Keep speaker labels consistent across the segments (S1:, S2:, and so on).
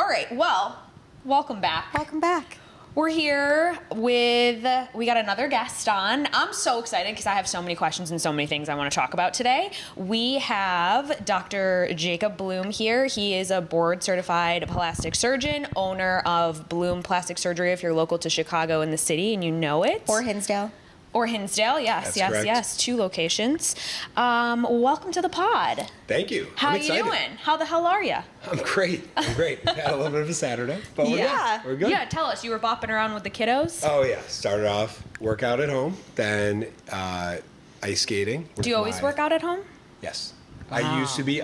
S1: All right, well, welcome back.
S2: Welcome back.
S1: We're here we got another guest on. I'm so excited because I have so many questions and so many things I want to talk about today. We have Dr. Jacob Bloom here. He is a board certified plastic surgeon, owner of Bloom Plastic Surgery if you're local to Chicago in the city and you know it.
S2: Or Hinsdale.
S1: Or Hinsdale, yes,
S3: That's correct.
S1: yes. 2 locations. Welcome to the pod.
S3: Thank you.
S1: How
S3: I'm
S1: you
S3: excited.
S1: doing? How the hell are you?
S3: I'm great. Had a little bit of a Saturday, but we're
S2: Yeah.
S3: good. We're good.
S1: Yeah, tell us. You were bopping around with the kiddos?
S3: Oh yeah. Started off workout at home, then ice skating.
S1: Do you always work out at home?
S3: Yes.
S1: Wow.
S3: I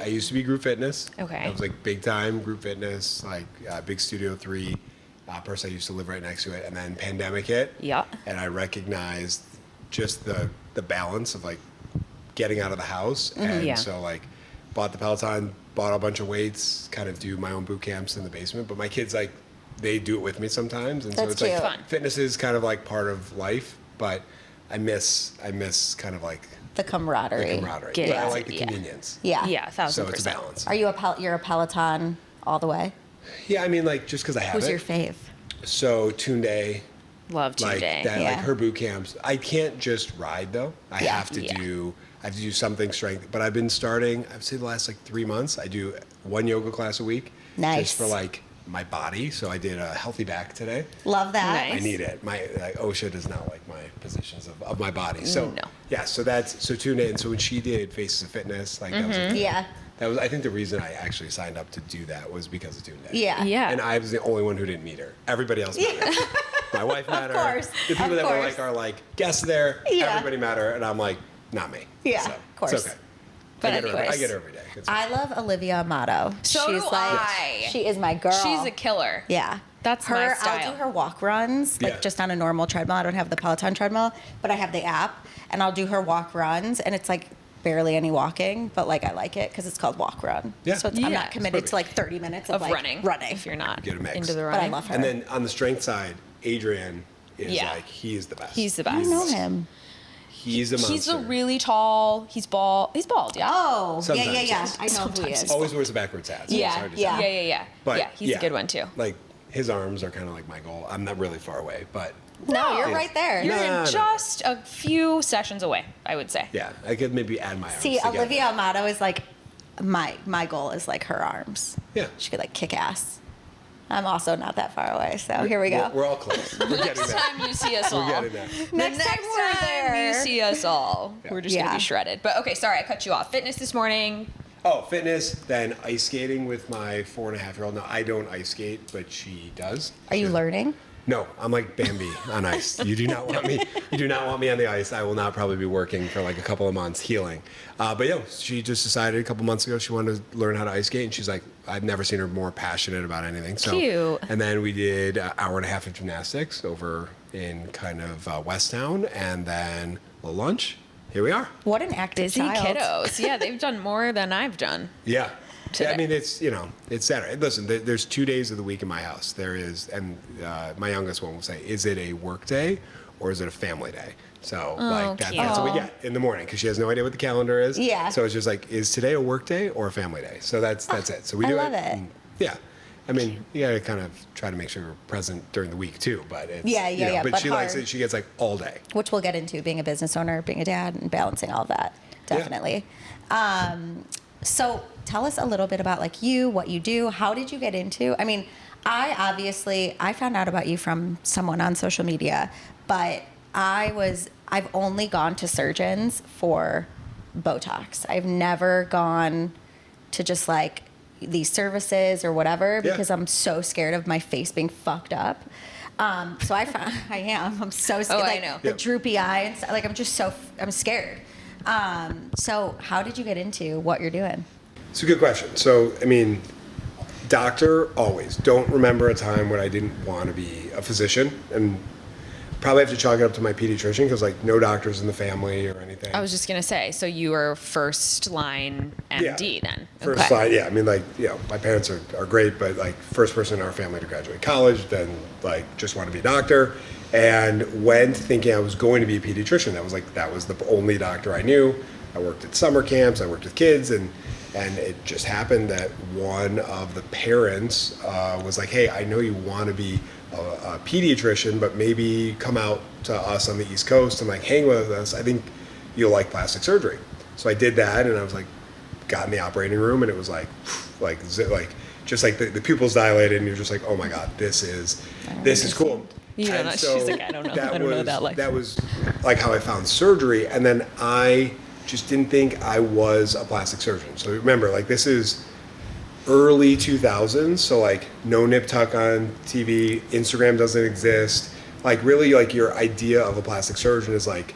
S3: used to be group fitness.
S1: Okay.
S3: I was like big time group fitness, like big Studio 3. Person I used to live right next to it, and then pandemic hit.
S1: Yeah.
S3: And I recognized just the balance of like getting out of the house, and
S1: Yeah.
S3: so like bought the Peloton, bought a bunch of weights, kind of do my own boot camps in the basement. But my kids like they do it with me sometimes, and so
S2: That's
S3: it's
S2: cute.
S3: like
S1: Fun.
S3: fitness is kind of like part of life, but I miss kind of like
S2: The camaraderie.
S3: the camaraderie.
S1: Get
S3: But I
S1: it.
S3: like the
S1: Yeah.
S3: convenience.
S2: Yeah.
S1: Yeah, 1,000%.
S3: So it's a balance.
S2: Are you you're a Peloton all the way?
S3: Yeah, I mean like just because I have
S2: Who's
S3: it.
S2: your fave?
S3: So Tunde.
S1: Love
S3: Like
S1: today.
S3: that,
S2: Yeah.
S3: like her boot camps. I can't just ride though. I
S2: Yeah.
S3: have to
S1: Yeah.
S3: do something strength. But I've been starting. I'd say the last like 3 months. I do 1 yoga class a week.
S2: Nice.
S3: Just for like my body. So I did a healthy back today.
S2: Love that.
S1: Nice.
S3: I need it. My like OSHA does not like my positions of my body. So
S1: No.
S3: yeah. So Tunde. And so when she did Faces of Fitness, like that was like,
S2: Yeah.
S3: that was I think the reason I actually signed up to do that was because of Tunde.
S2: Yeah.
S1: Yeah.
S3: And I was the only one who didn't meet her. Everybody else met her. My wife met her.
S2: course,
S3: The people
S2: of
S3: that
S2: course.
S3: are like guests there.
S2: Yeah.
S3: Everybody met her, and I'm like, not me.
S2: Yeah,
S3: So,
S2: of course.
S3: It's okay.
S1: But
S3: I
S1: anyways.
S3: get her every day. It's
S2: I love Olivia Amato.
S1: So
S2: She's
S1: do
S2: like,
S1: I.
S2: She is my girl.
S1: She's a killer.
S2: Yeah.
S1: That's
S2: her.
S1: my style.
S2: I'll do her walk runs, like
S3: Yeah.
S2: just on a normal treadmill. I don't have the Peloton treadmill, but I have the app, and I'll do her walk runs, and it's like barely any walking, but like I like it because it's called walk run.
S3: Yeah.
S2: So I'm
S1: Yeah.
S2: not committed
S3: Perfect.
S2: to like 30 minutes of,
S1: Of
S2: like
S1: running. If you're not
S3: Get a mix.
S1: into the
S2: But I
S1: running.
S2: love her.
S3: And then on the strength side, Adrian is
S1: Yeah.
S3: like he's the best.
S1: He's the
S2: I
S1: best.
S2: know him.
S3: He's a monster.
S1: He's a really tall. He's bald. He's bald. Yeah.
S2: Oh,
S3: Sometimes,
S2: yeah.
S3: yes.
S2: I know who he
S1: Sometimes.
S2: is.
S3: always wears a backwards hat. So it's
S2: Yeah,
S3: hard to
S2: yeah.
S3: tell.
S1: Yeah.
S3: But
S1: yeah. He's a good one too.
S3: Like his arms are kind of like my goal. I'm not really far away, but
S2: No, you're
S3: Yeah.
S2: right there.
S1: You're
S3: No.
S1: just a few sessions away, I would say.
S3: yeah, I could maybe add my arms
S2: See,
S3: together.
S2: Olivia Amato is like my goal is like her arms.
S3: Yeah.
S2: She could like kick ass. I'm also not that far away, so here we go.
S3: We're all close. We're getting
S1: Next
S3: there.
S1: time you see us all.
S3: We're getting there.
S1: The
S2: Next time we're there.
S1: you see us all, we're just
S2: Yeah.
S1: gonna be shredded. But okay, sorry, I cut you off. Fitness this morning.
S3: Oh, fitness, then ice skating with my 4.5-year-old. Now, I don't ice skate, but she does.
S2: Are you learning?
S3: No, I'm like Bambi on ice. You do not want me. You do not want me on the ice. I will not probably be working for like a couple of months healing. But yeah, she just decided a couple months ago she wanted to learn how to ice skate, and she's like, I've never seen her more passionate about anything. So,
S1: Cute.
S3: And then we did an hour and a half of gymnastics over in kind of West Town, and then a little lunch. Here we are.
S2: What an active
S1: Busy
S2: child.
S1: kiddos. Yeah, they've done more than I've done.
S3: Yeah.
S1: Today.
S3: I mean, it's, it's Saturday. Listen, there's 2 days of the week in my house. There is, and my youngest one will say, is it a work day or is it a family day? So, that's what we
S1: cute.
S3: get in the morning because she has no idea what the calendar is.
S2: Yeah.
S3: So it's just like, is today a work day or a family day? So that's it. So we do
S2: love it.
S3: and, yeah. I mean, you got to kind of try to make sure we're present during the week too, but it's,
S2: Yeah,
S3: But
S2: but
S3: she likes
S2: hard.
S3: it. She gets like all day.
S2: Which we'll get into, being a business owner, being a dad, and balancing all of that. Definitely. So tell us a little bit about like you, what you do. How did you get into? I mean, I found out about you from someone on social media, but I've only gone to surgeons for Botox. I've never gone to just like these services or whatever
S3: Yeah.
S2: because I'm so scared of my face being fucked up. So I'm so scared.
S1: Oh, I
S2: like,
S1: know.
S2: The
S3: Yep.
S2: droopy eye and stuff. Like I'm scared. So how did you get into what you're doing?
S3: It's a good question. So, I mean, doctor, always. Don't remember a time when I didn't want to be a physician. And probably have to chalk it up to my pediatrician because, like, no doctors in the family or anything.
S1: I was just gonna say, so you were first line MD then?
S3: First line, yeah. I mean, like, my parents are great, but, like, first person in our family to graduate college, then, like, just want to be a doctor. And went thinking I was going to be a pediatrician. That was the only doctor I knew. I worked at summer camps. I worked with kids, and And it just happened that one of the parents was like, hey, I know you want to be a pediatrician, but maybe come out to us on the East Coast and like hang with us. I think you'll like plastic surgery. So I did that, and I was like, got in the operating room, and it was like just like the pupils dilated, and you're just like, oh my God, this is cool.
S1: You don't know.
S3: So
S1: She's like, I don't know. I don't know that life.
S3: That was like how I found surgery, and then I just didn't think I was a plastic surgeon. So remember, like this is early 2000s, so like no nip tuck on TV, Instagram doesn't exist. Like really, like your idea of a plastic surgeon is like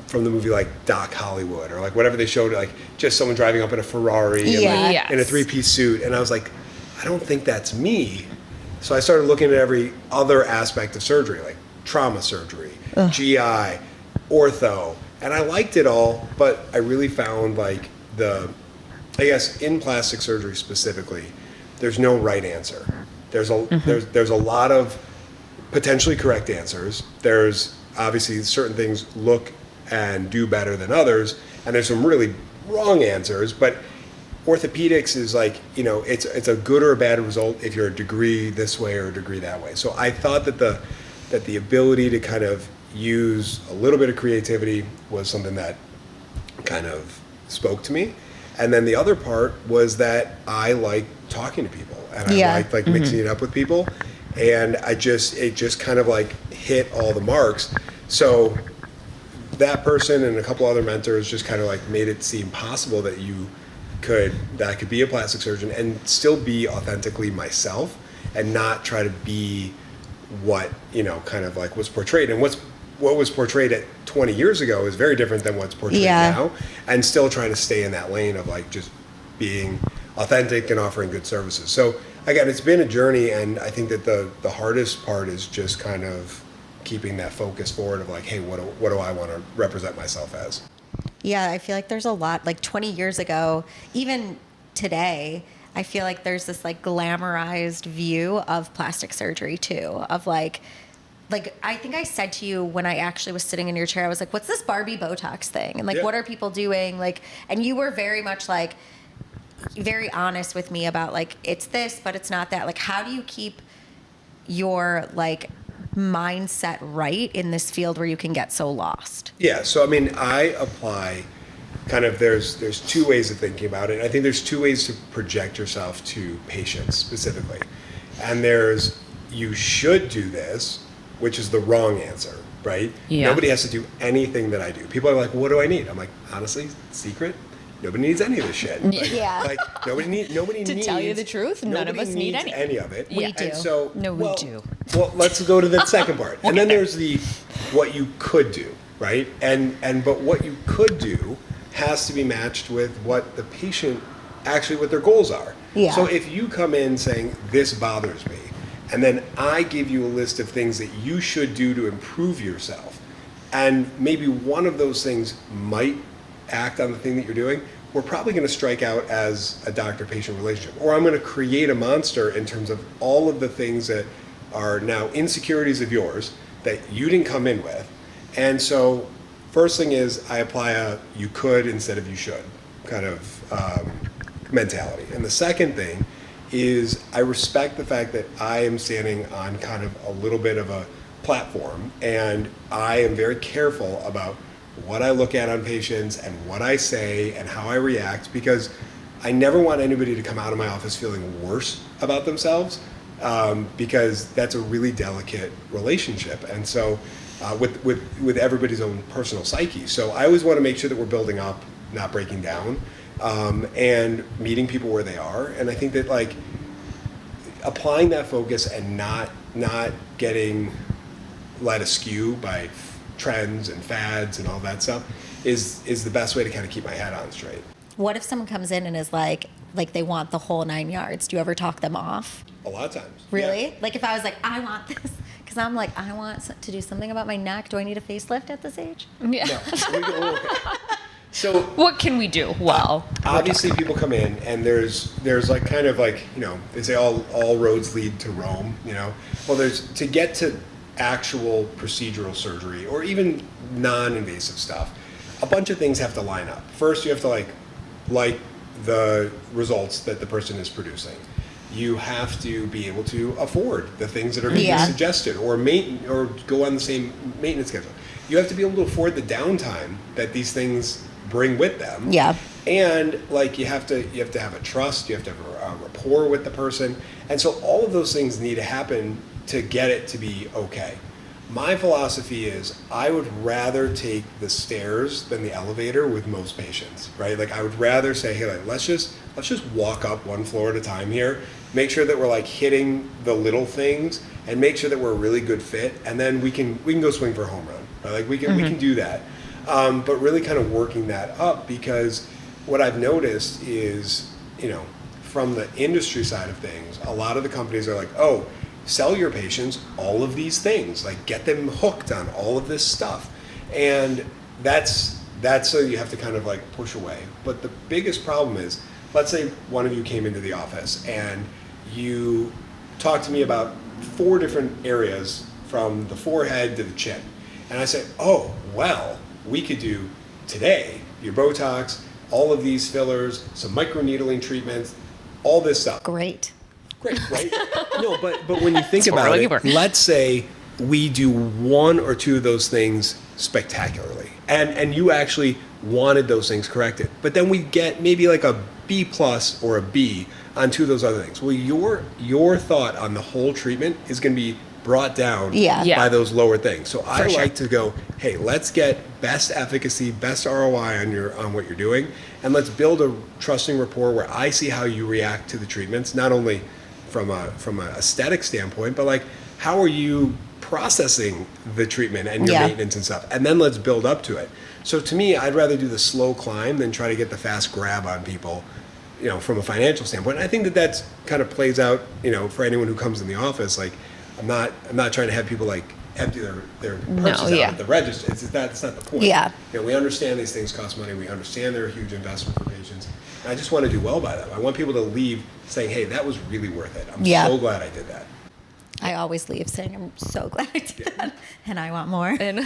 S3: from the movie like Doc Hollywood or like whatever they showed, like just someone driving up in a Ferrari and like
S1: Yes.
S3: in a 3-piece suit, and I was like, I don't think that's me. So I started looking at every other aspect of surgery, like trauma surgery, GI, ortho, and I liked it all, but I really found like I guess in plastic surgery specifically, there's no right answer. There's a lot of potentially correct answers. There's obviously certain things look and do better than others, and there's some really wrong answers, but orthopedics is like, you know, it's a good or a bad result if you're a degree this way or a degree that way. So I thought that the ability to kind of use a little bit of creativity was something that kind of spoke to me. And then the other part was that I like talking to people, and I like mixing it up with people, and it just kind of like hit all the marks. So that person and a couple other mentors just kind of like made it seem possible that I could be a plastic surgeon and still be authentically myself and not try to be what, you know, kind of like was portrayed. And what was portrayed at 20 years ago is very different than what's portrayed now, and still trying to stay in that lane of like just being authentic and offering good services. So again, it's been a journey, and I think that the hardest part is just kind of keeping that focus forward of like, hey, what do I want to represent myself as?
S2: Yeah, I feel like there's a lot, like 20 years ago, even today, I feel like there's this like glamorized view of plastic surgery too, of like I think I said to you when I actually was sitting in your chair, I was like, what's this Barbie Botox thing? And like, what are people doing? Like, and you were very much like, very honest with me about like, it's this, but it's not that. Like, how do you keep your like mindset right in this field where you can get so lost?
S3: Yeah, so I mean, I apply kind of, there's two ways of thinking about it. I think there's two ways to project yourself to patients specifically. And there's, you should do this, which is the wrong answer, right?
S1: Yeah.
S3: Nobody has to do anything that I do. People are like, what do I need? I'm like, honestly, secret? Nobody needs any of this shit. Like, like nobody needs.
S1: To tell you the truth, none of us need
S3: any of it.
S2: We do.
S3: And so,
S1: No, we do.
S3: Well, let's go to the second part. And then there's the what you could do, right? But what you could do has to be matched with what the patient actually, what their goals are.
S2: Yeah.
S3: So if you come in saying this bothers me, and then I give you a list of things that you should do to improve yourself, and maybe one of those things might act on the thing that you're doing, we're probably going to strike out as a doctor-patient relationship. Or I'm going to create a monster in terms of all of the things that are now insecurities of yours that you didn't come in with. And so first thing is I apply a you could instead of you should kind of mentality. And the second thing is I respect the fact that I am standing on kind of a little bit of a platform, and I am very careful about what I look at on patients and what I say and how I react, because I never want anybody to come out of my office feeling worse about themselves, because that's a really delicate relationship. And so with everybody's own personal psyche. So I always want to make sure that we're building up, not breaking down, and meeting people where they are. And I think that like applying that focus and not getting led askew by trends and fads and all that stuff is the best way to kind of keep my head on straight.
S2: What if someone comes in and is like they want the whole 9 yards? Do you ever talk them off?
S3: A lot of times.
S2: Really?
S3: Yeah.
S2: Like if I was like, I want this, because I'm like, I want to do something about my neck. Do I need a facelift at this age?
S1: Yeah.
S3: No. So
S1: What can we do? Well,
S3: obviously people come in and there's like kind of like, you know, they say all roads lead to Rome, you know. Well, there's to get to actual procedural surgery or even non-invasive stuff, a bunch of things have to line up. First, you have to like the results that the person is producing. You have to be able to afford the things that are being suggested, or go on the same maintenance schedule. You have to be able to afford the downtime that these things bring with them.
S2: Yeah.
S3: And like you have to have a trust, you have to have a rapport with the person, and so all of those things need to happen to get it to be okay. My philosophy is I would rather take the stairs than the elevator with most patients, right? Like I would rather say, hey, like, let's just walk up one floor at a time here, make sure that we're like hitting the little things, and make sure that we're a really good fit, and then we can go swing for a home run, right? Like we can do that, but really kind of working that up, because what I've noticed is, from the industry side of things, a lot of the companies are like, oh, sell your patients all of these things, like get them hooked on all of this stuff, and that's so you have to kind of like push away. But the biggest problem is, let's say one of you came into the office and you talked to me about 4 different areas from the forehead to the chin, and I say, oh well, we could do today your Botox, all of these fillers, some microneedling treatments, all this stuff.
S2: Great,
S3: right? No, but when you think about it, let's say we do 1 or 2 of those things spectacularly, and you actually wanted those things corrected, but then we get maybe like a B+ or a B on 2 of those other things. Well, your thought on the whole treatment is going to be brought down by those lower things. So I like to go, hey, let's get best efficacy, best ROI on what you're doing, and let's build a trusting rapport where I see how you react to the treatments, not only from a aesthetic standpoint, but like how are you processing the treatment and your maintenance and stuff, and then let's build up to it. So to me, I'd rather do the slow climb than try to get the fast grab on people, from a financial standpoint. And I think that kind of plays out, for anyone who comes in the office. Like, I'm not trying to have people like empty their purses out at the register. That's not the point.
S2: Yeah.
S3: We understand these things cost money. We understand they're a huge investment for patients. And I just want to do well by them. I want people to leave saying, hey, that was really worth it. I'm so glad I did that.
S2: I always leave saying, I'm so glad I did that, and I want more.
S1: And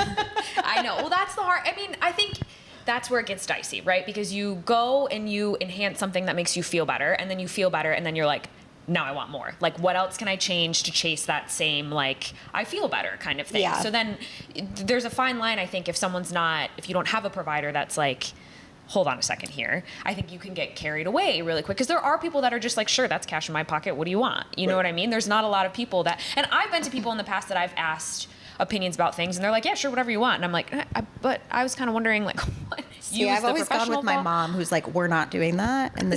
S1: I know. Well, that's the hard. I mean, I think that's where it gets dicey, right? Because you go and you enhance something that makes you feel better, and then you feel better, and then you're like, now I want more. Like, what else can I change to chase that same, like, I feel better kind of thing?
S2: Yeah.
S1: So then there's a fine line, I think, if you don't have a provider that's like, hold on a second here. I think you can get carried away really quick, because there are people that are just like, sure, that's cash in my pocket. What do you want? You know what I mean? There's not a lot of people that, and I've been to people in the past that I've asked opinions about things, and they're like, yeah, sure, whatever you want. And I'm like, but I was kind of wondering, like, what?
S2: I've always gone with my mom, who's like, we're not doing that. And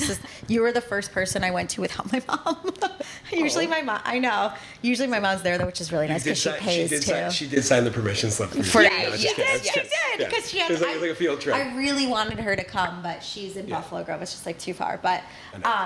S2: you were the first person I went to without my mom. Usually my mom, I know. Usually my mom's there, though, which is really nice because she pays too.
S3: She did sign the permission slip for you.
S2: She did. Because
S3: it was like a field trip.
S2: I really wanted her to come, but she's in Buffalo Grove. It's just like too far. But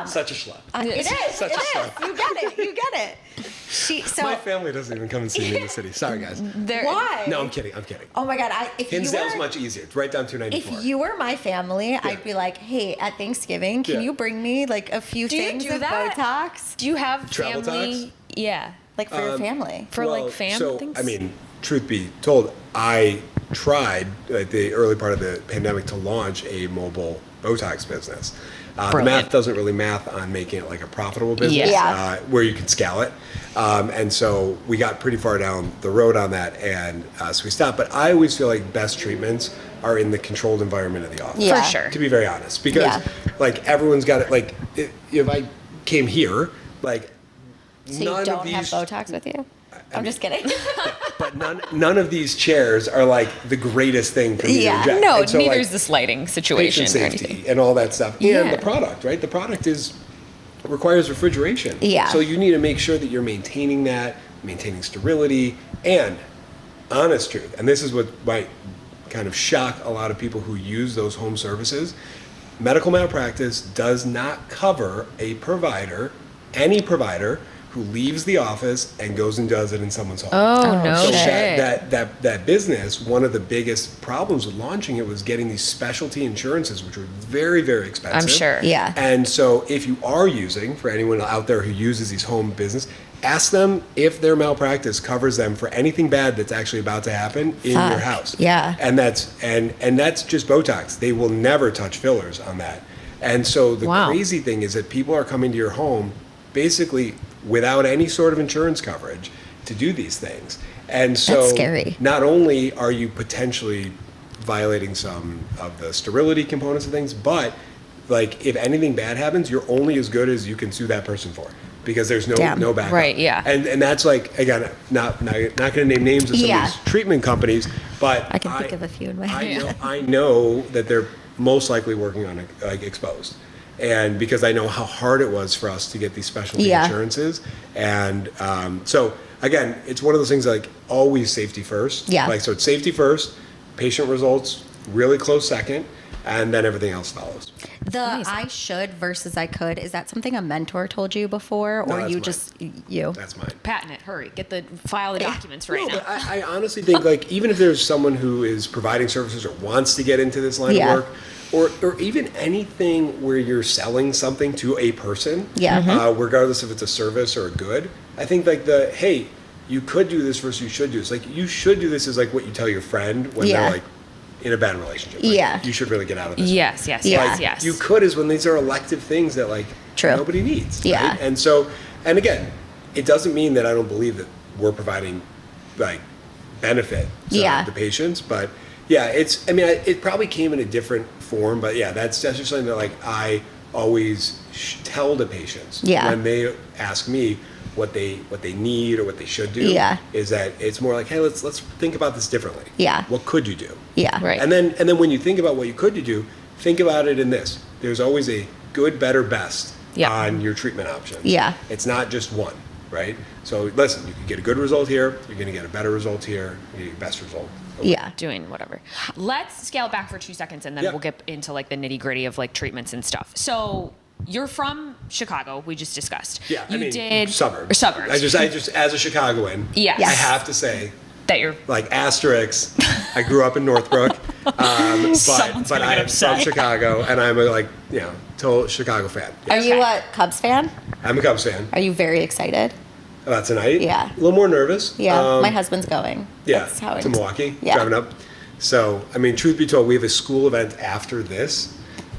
S3: such a schlep.
S2: It is.
S3: Such a schlep.
S2: You get it.
S3: My family doesn't even come and see me in the city. Sorry, guys.
S2: Why?
S3: No, I'm kidding.
S2: Oh my God.
S3: Hinsdale's much easier. It's right down 294.
S2: If you were my family, I'd be like, hey, at Thanksgiving, can you bring me like a few things of Botox?
S1: Do you have
S3: travel
S1: family?
S3: talks?
S1: Yeah.
S2: Like for your family?
S1: For like family things?
S3: I mean, truth be told, I tried at the early part of the pandemic to launch a mobile Botox business. The math doesn't really math on making it like a profitable business where you can scale it. And so we got pretty far down the road on that, and so we stopped. But I always feel like best treatments are in the controlled environment of the office.
S1: For sure.
S3: To be very honest. Because like everyone's got it. Like if I came here, like
S2: so you don't have Botox with you? I'm just kidding.
S3: But none of these chairs are like the greatest thing for me to inject.
S1: No, so neither is this lighting situation
S3: patient
S1: or
S3: safety
S1: anything.
S3: and all that stuff. And the product, right? The product requires refrigeration.
S2: Yeah.
S3: So you need to make sure that you're maintaining that, maintaining sterility, and honest truth. And this is what might kind of shock a lot of people who use those home services. Medical malpractice does not cover any provider who leaves the office and goes and does it in someone's home.
S1: Oh, no
S3: so
S1: shit.
S3: That business, one of the biggest problems with launching it was getting these specialty insurances, which were very, very expensive.
S1: I'm sure.
S2: Yeah.
S3: And so if you are using, for anyone out there who uses these home business, ask them if their malpractice covers them for anything bad that's actually about to happen in your house.
S2: Yeah.
S3: And that's just Botox. They will never touch fillers on that. And so the
S1: Wow.
S3: crazy thing is that people are coming to your home basically without any sort of insurance coverage to do these things. And so
S2: That's scary.
S3: not only are you potentially violating some of the sterility components of things, but like if anything bad happens, you're only as good as you can sue that person for, because there's no
S2: Damn.
S3: no backup.
S1: Right, yeah.
S3: And that's like, again, not going to name names of some
S2: Yeah.
S3: of these treatment companies, but
S2: I can think of a few in my head.
S3: I know that they're most likely working on like exposed, and because I know how hard it was for us to get these specialty
S2: Yeah.
S3: insurances, and so again, it's one of those things like always safety first.
S2: Yeah.
S3: Like so, it's safety first, patient results really close second, and then everything else follows.
S2: The I should versus I could, is that something a mentor told you before,
S3: No,
S2: or
S3: that's
S2: you
S3: mine.
S2: just you?
S3: That's mine.
S1: Patent it. Hurry. Get the file the documents right
S3: No,
S1: now.
S3: but I honestly think like even if there's someone who is providing services or wants to get into this line
S2: Yeah.
S3: of work, or even anything where you're selling something to a person,
S2: Yeah.
S3: regardless if it's a service or a good, I think like hey, you could do this versus you should do this. Like you should do this is like what you tell your friend when
S2: Yeah.
S3: they're like in a bad relationship. Like,
S2: Yeah.
S3: you should really get out of this.
S1: Yes, yes,
S2: Yeah.
S1: yes,
S3: Like,
S1: yes.
S3: you could is when these are elective things that like
S2: True.
S3: nobody needs.
S2: Yeah.
S3: Right? And so, and again, it doesn't mean that I don't believe that we're providing like benefit to
S2: Yeah.
S3: the patients, but yeah, it probably came in a different form, but yeah, that's just something that like I always tell the patients
S2: Yeah.
S3: when they ask me what they need or what they should do.
S2: Yeah.
S3: Is that it's more like, hey, let's think about this differently.
S2: Yeah.
S3: What could you do?
S2: Yeah.
S1: Right.
S3: And then when you think about what you could do, think about it in this. There's always a good, better, best
S1: Yeah.
S3: on your treatment options.
S2: Yeah.
S3: It's not just one, right? So listen, you can get a good result here, you're gonna get a better result here, you get your best result.
S2: Yeah.
S1: Doing whatever. Let's scale it back for 2 seconds and then
S3: Yeah.
S1: we'll get into like the nitty gritty of like treatments and stuff. So you're from Chicago, we just discussed.
S3: Yeah,
S1: You did
S3: suburbs.
S1: or suburbs.
S3: I just as a Chicagoan,
S1: Yes.
S3: I have to say,
S1: that you're
S3: like asterisk, I grew up in Northbrook, but
S1: Someone's gonna
S3: I
S1: get
S3: am from
S1: upset.
S3: Chicago, and I'm a total Chicago fan.
S2: Are you
S1: Okay.
S2: a Cubs fan?
S3: I'm a Cubs fan.
S2: Are you very excited?
S3: About tonight,
S2: Yeah.
S3: a little more nervous.
S2: Yeah. My husband's going.
S3: Yeah,
S2: That's how
S3: to Milwaukee,
S2: Yeah.
S3: driving up. So, I mean, truth be told, we have a school event after this,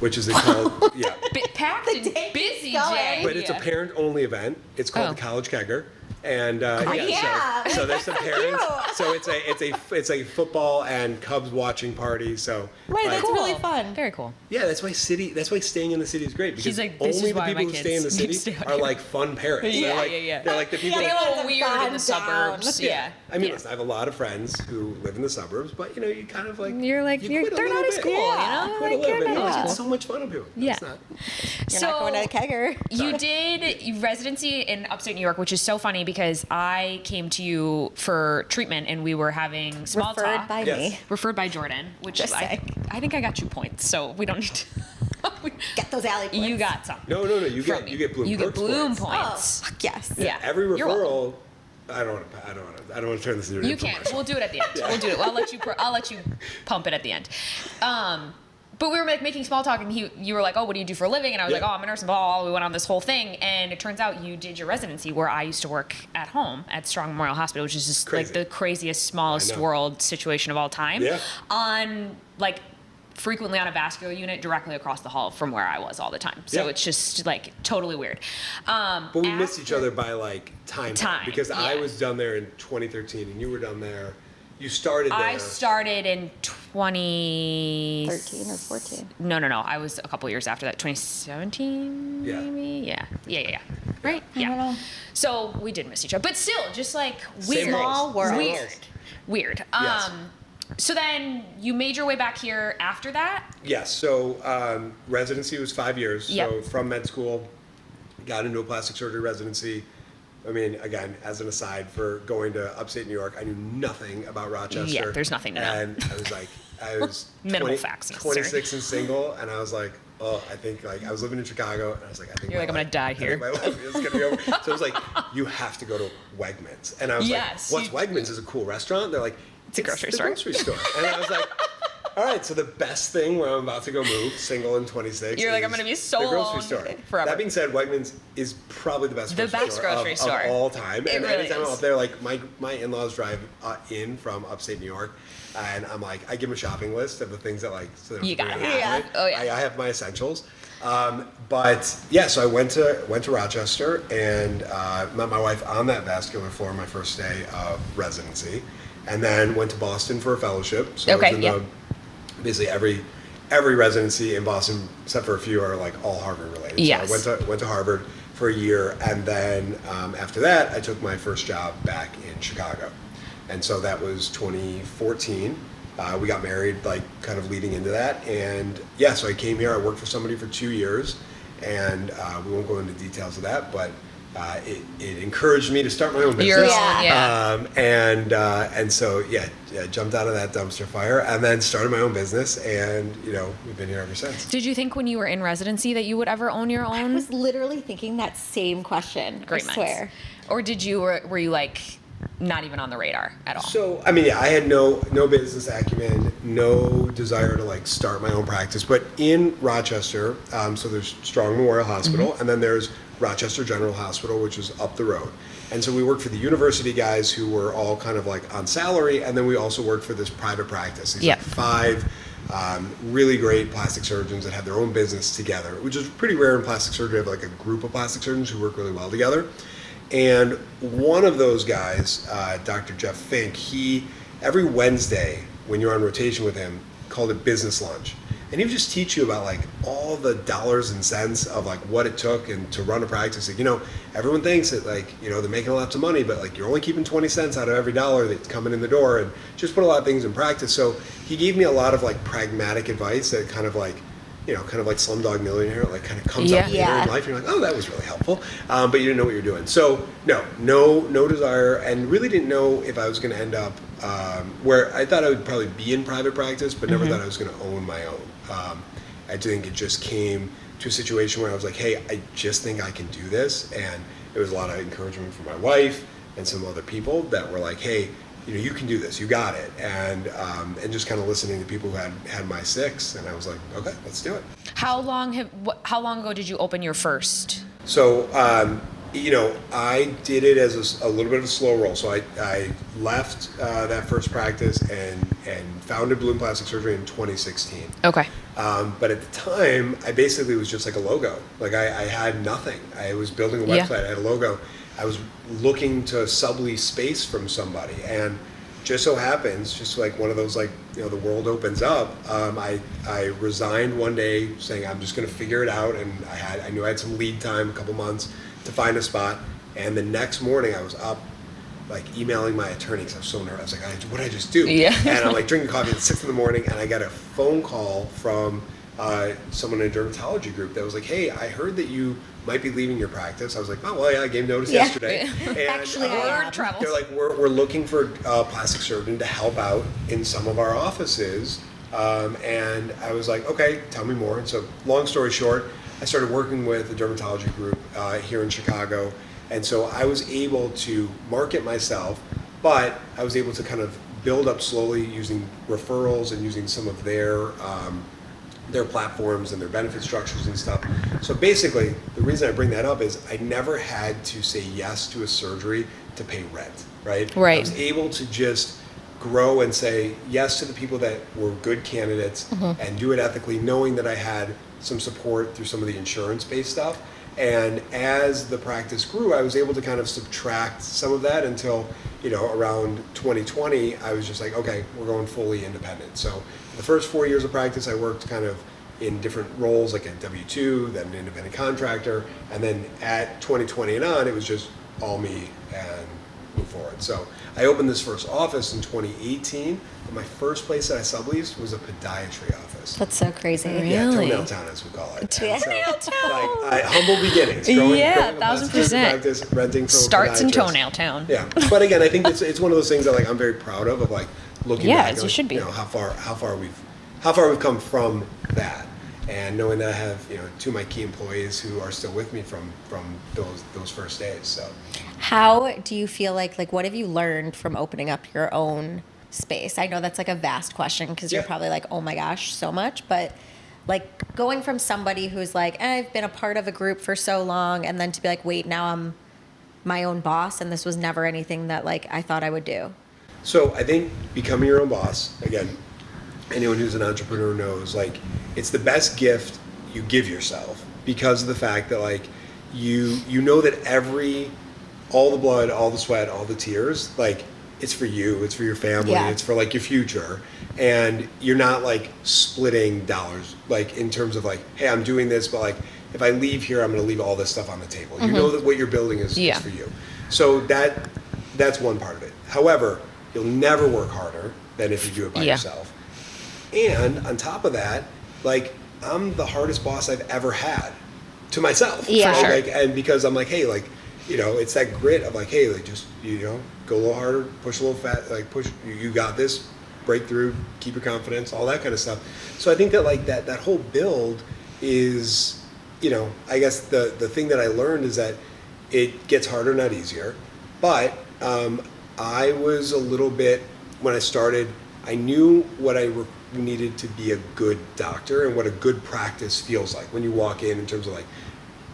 S3: which is called, yeah.
S1: packed and
S2: day
S1: busy,
S2: keeps going.
S1: Jay.
S3: But it's a parent-only event. It's called
S1: Oh.
S3: the College Kegger, and
S2: yeah.
S3: so there's some parents. So it's a football and Cubs watching party. So
S2: Right,
S3: like,
S2: that's really fun.
S1: Very cool.
S3: yeah, that's why staying in the city is great because
S1: He's like, this
S3: only
S1: is
S3: the
S1: why
S3: people
S1: my
S3: who stay in the
S1: kids
S3: city
S1: stay out
S3: are
S1: here.
S3: like fun parents.
S1: Yeah,
S3: they're like,
S1: yeah.
S3: They're like the people.
S1: They
S2: Yeah.
S1: get a
S2: Guys
S1: little
S2: have
S1: weird in
S2: gone
S1: the suburbs.
S2: down.
S1: Yeah.
S3: I mean,
S1: Yeah.
S3: listen, I have a lot of friends who live in the suburbs, but you kind of like
S1: You're like,
S3: you quit a
S1: they're
S3: little
S1: not as
S3: bit.
S1: cool,
S2: Yeah.
S1: you know?
S3: Quit
S1: Like,
S3: a little
S1: you're
S3: bit.
S1: not as
S3: It's
S1: cool.
S3: so much fun up here.
S1: Yeah.
S3: It's not.
S2: You're not going to Kegger.
S1: You did residency in upstate New York, which is so funny because I came to you for treatment and we were having small
S2: Referred
S1: talk.
S2: by
S3: Yes.
S2: me.
S1: Referred by Jordan, which
S2: Just
S1: I
S2: saying.
S1: think I got 2 points, so we don't need to.
S2: Get those alley points.
S1: You got some.
S3: No. You
S1: from
S3: get
S1: me.
S3: Bloom.
S1: You get
S3: Perks
S1: Bloom
S3: points.
S2: Oh,
S1: points.
S2: fuck yes.
S1: Yeah.
S3: Every
S1: You're welcome.
S3: referral. I don't want to turn this into an
S1: You can.
S3: infomercial.
S1: We'll do it at the end. We'll do it. I'll let you pump it at the end. But we were like making small talk, and you were like, "Oh, what do you do for a living?" And I was
S3: Yeah.
S1: like, "Oh, I'm a nurse and blah, blah, blah." We went on this whole thing, and it turns out you did your residency where I used to work at home at Strong Memorial Hospital, which is just
S3: Crazy.
S1: like the craziest, smallest
S3: I know.
S1: world situation of all time.
S3: Yeah.
S1: On like frequently on a vascular unit directly across the hall from where I was all the time. So
S3: Yeah.
S1: it's just like totally weird.
S3: But we missed each other by like time.
S1: Time,
S3: Because I
S1: yeah.
S3: was done there in 2013 and you were done there. You started there.
S1: I started in
S2: 13 or 14.
S1: No. I was a couple years after that. 2017,
S3: Yeah.
S1: maybe? Yeah. Right?
S2: I don't know.
S1: So we did miss each other. But still, just like
S3: Same
S1: weird.
S2: Small world.
S1: Weird.
S3: Yes.
S1: So then you made your way back here after that?
S3: Yes. So residency was 5 years.
S1: Yep.
S3: So from med school, got into a plastic surgery residency. I mean, again, as an aside, for going to upstate New York, I knew nothing about Rochester.
S1: Yeah, there's nothing to know.
S3: And I was
S1: Minimal facts necessary.
S3: 26 and single, and I was like, oh, I think like I was living in Chicago, and I was like, I think
S1: You're
S3: my
S1: like, I'm gonna
S3: life-
S1: die
S3: I think
S1: here.
S3: my life is gonna be over. So it was like, you have to go to Wegmans, and I was
S1: Yes,
S3: like, what's Wegmans? Is a cool restaurant? They're like,
S1: It's a grocery
S3: the
S1: store.
S3: grocery store, and I was like. All right, so the best thing where I'm about to go move, single and 26.
S1: You're like,
S3: is
S1: I'm gonna be so
S3: the grocery
S1: alone
S3: store.
S1: forever.
S3: That being said, Wegmans is probably the best
S1: grocery store
S3: of all time.
S1: It
S3: And
S1: really
S3: anytime
S1: is.
S3: I'm up there, like my in-laws drive in from upstate New York, and I'm like, I give them a shopping list of the things that like so they don't
S1: You
S3: forget
S1: got it.
S3: to
S1: Yeah.
S3: have it.
S1: Oh, yeah.
S3: I have my essentials. But yeah, so I went to Rochester and met my wife on that vascular floor my first day of residency, and then went to Boston for a fellowship. So I was
S1: Okay,
S3: in
S1: yeah.
S3: basically every residency in Boston, except for a few, are like all Harvard related.
S1: Yes.
S3: So I went to Harvard for a year, and then after that, I took my first job back in Chicago, and so that was 2014. We got married, like kind of leading into that, and yeah, so I came here. I worked for somebody for 2 years, and we won't go into details of that, but it encouraged me to start my own business.
S1: Your own,
S2: Yeah.
S1: yeah.
S3: And so yeah, jumped out of that dumpster fire, and then started my own business, and we've been here ever since.
S1: Did you think when you were in residency that you would ever own your
S2: I
S1: own?
S2: was literally thinking that same question.
S1: Great
S2: I
S1: minds.
S2: swear.
S1: Or were you like not even on the radar at all?
S3: So I mean, yeah, I had no business acumen, no desire to like start my own practice. But in Rochester, so there's Strong Memorial Hospital, and then there's Rochester General Hospital, which is up the road. And so we worked for the university guys who were all kind of like on salary, and then we also worked for this private practice. These
S1: Yep.
S3: like 5 really great plastic surgeons that had their own business together, which is pretty rare in plastic surgery. Have like a group of plastic surgeons who work really well together. And one of those guys, Dr. Jeff Fink, he, every Wednesday when you're on rotation with him, called it business lunch. And he would just teach you about like all the dollars and cents of like what it took and to run a practice. Like, everyone thinks that like, they're making lots of money, but like you're only keeping 20 cents out of every dollar that's coming in the door, and just put a lot of things in practice. So he gave me a lot of like pragmatic advice that kind of like, kind of like Slumdog Millionaire, like kind of comes up later
S2: Yeah.
S3: in life. You're like, oh, that was really helpful, but you didn't know what you're doing. So no desire, and really didn't know if I was going to end up where I thought I would probably be in private practice, but never thought I was going to own my own. I think it just came to a situation where I was like, hey, I just think I can do this, and it was a lot of encouragement from my wife and some other people that were like, hey, you can do this, you got it, and just kind of listening to people who had my 6, and I was like, okay, let's do it.
S1: How long ago did you open your first?
S3: So, I did it as a little bit of a slow roll. So I left that first practice and founded Bloom Plastic Surgery in 2016.
S1: Okay.
S3: But at the time, I basically was just like a logo. Like I had nothing. I was building a
S1: Yeah.
S3: website. I had a logo. I was looking to sublease space from somebody, and just so happens, just like one of those, like, the world opens up. I resigned one day saying I'm just going to figure it out, and I knew I had some lead time, a couple months to find a spot. And the next morning I was up, like emailing my attorney because I was so nervous. Like, what did I just do?
S1: Yeah.
S3: And I'm like drinking coffee at 6 in the morning, and I got a phone call from someone in a dermatology group that was like, hey, I heard that you might be leaving your practice. I was like, oh, well, yeah, I gave notice
S2: Yeah.
S3: yesterday. And,
S2: Actually, I
S1: Word
S2: am.
S1: travels.
S3: they're like, we're looking for a plastic surgeon to help out in some of our offices. And I was like, okay, tell me more. And so, long story short, I started working with a dermatology group here in Chicago. And so I was able to market myself, but I was able to kind of build up slowly using referrals and using some of their platforms and their benefit structures and stuff. So basically, the reason I bring that up is I never had to say yes to a surgery to pay rent, right?
S1: Right.
S3: I was able to just grow and say yes to the people that were good candidates and do it ethically, knowing that I had some support through some of the insurance-based stuff. And as the practice grew, I was able to kind of subtract some of that until, around 2020, I was just like, okay, we're going fully independent. So the first 4 years of practice, I worked kind of in different roles, like a W-2, then an independent contractor. And then at 2020 and on, it was just all me and move forward. So I opened this first office in 2018. And my first place that I subleased was a podiatry office.
S2: That's so crazy.
S3: Yeah,
S1: Really?
S3: Toenail Town, as we call it. And
S2: Toenail
S3: so, like, humble beginnings. Growing
S1: Yeah,
S3: a plastic surgery
S1: 1000%.
S3: practice, renting from a
S1: Starts in
S3: podiatrist.
S1: Toenail Town.
S3: Yeah, but again, I think it's one of those things that like I'm very proud of like looking
S1: Yeah,
S3: back.
S1: as you
S3: like,
S1: should be.
S3: How far we've come from that, and knowing that I have 2 of my key employees who are still with me from those first days. So
S2: How do you feel like what have you learned from opening up your own space? I know that's like a vast question because you're
S3: Yeah.
S2: probably like, oh my gosh, so much. But like going from somebody who's like, I've been a part of a group for so long, and then to be like, wait, now I'm my own boss, and this was never anything that like I thought I would do.
S3: So I think becoming your own boss, again, anyone who's an entrepreneur knows, like, it's the best gift you give yourself because of the fact that, like, you know that all the blood, all the sweat, all the tears, like, it's for you, it's for your family,
S2: Yeah.
S3: it's for like your future, and you're not like splitting dollars, like in terms of like, hey, I'm doing this, but like if I leave here, I'm going to leave all this stuff on the table. You know that what you're building is for you. So that's one part of it. However, you'll never work harder than if you do it by yourself. And on top of that, like, I'm the hardest boss I've ever had to myself.
S2: Yeah.
S3: Right?
S2: Sure.
S3: Like, and because I'm like, hey, like, you know, it's that grit of like, hey, like, just, you know, go a little harder, push a little fat, like push, you got this, break through, keep your confidence, all that kind of stuff. So I think that like that whole build is, you know, I guess the thing that I learned is that it gets harder, not easier. But I was a little bit, when I started, I knew what I needed to be a good doctor and what a good practice feels like when you walk in terms of like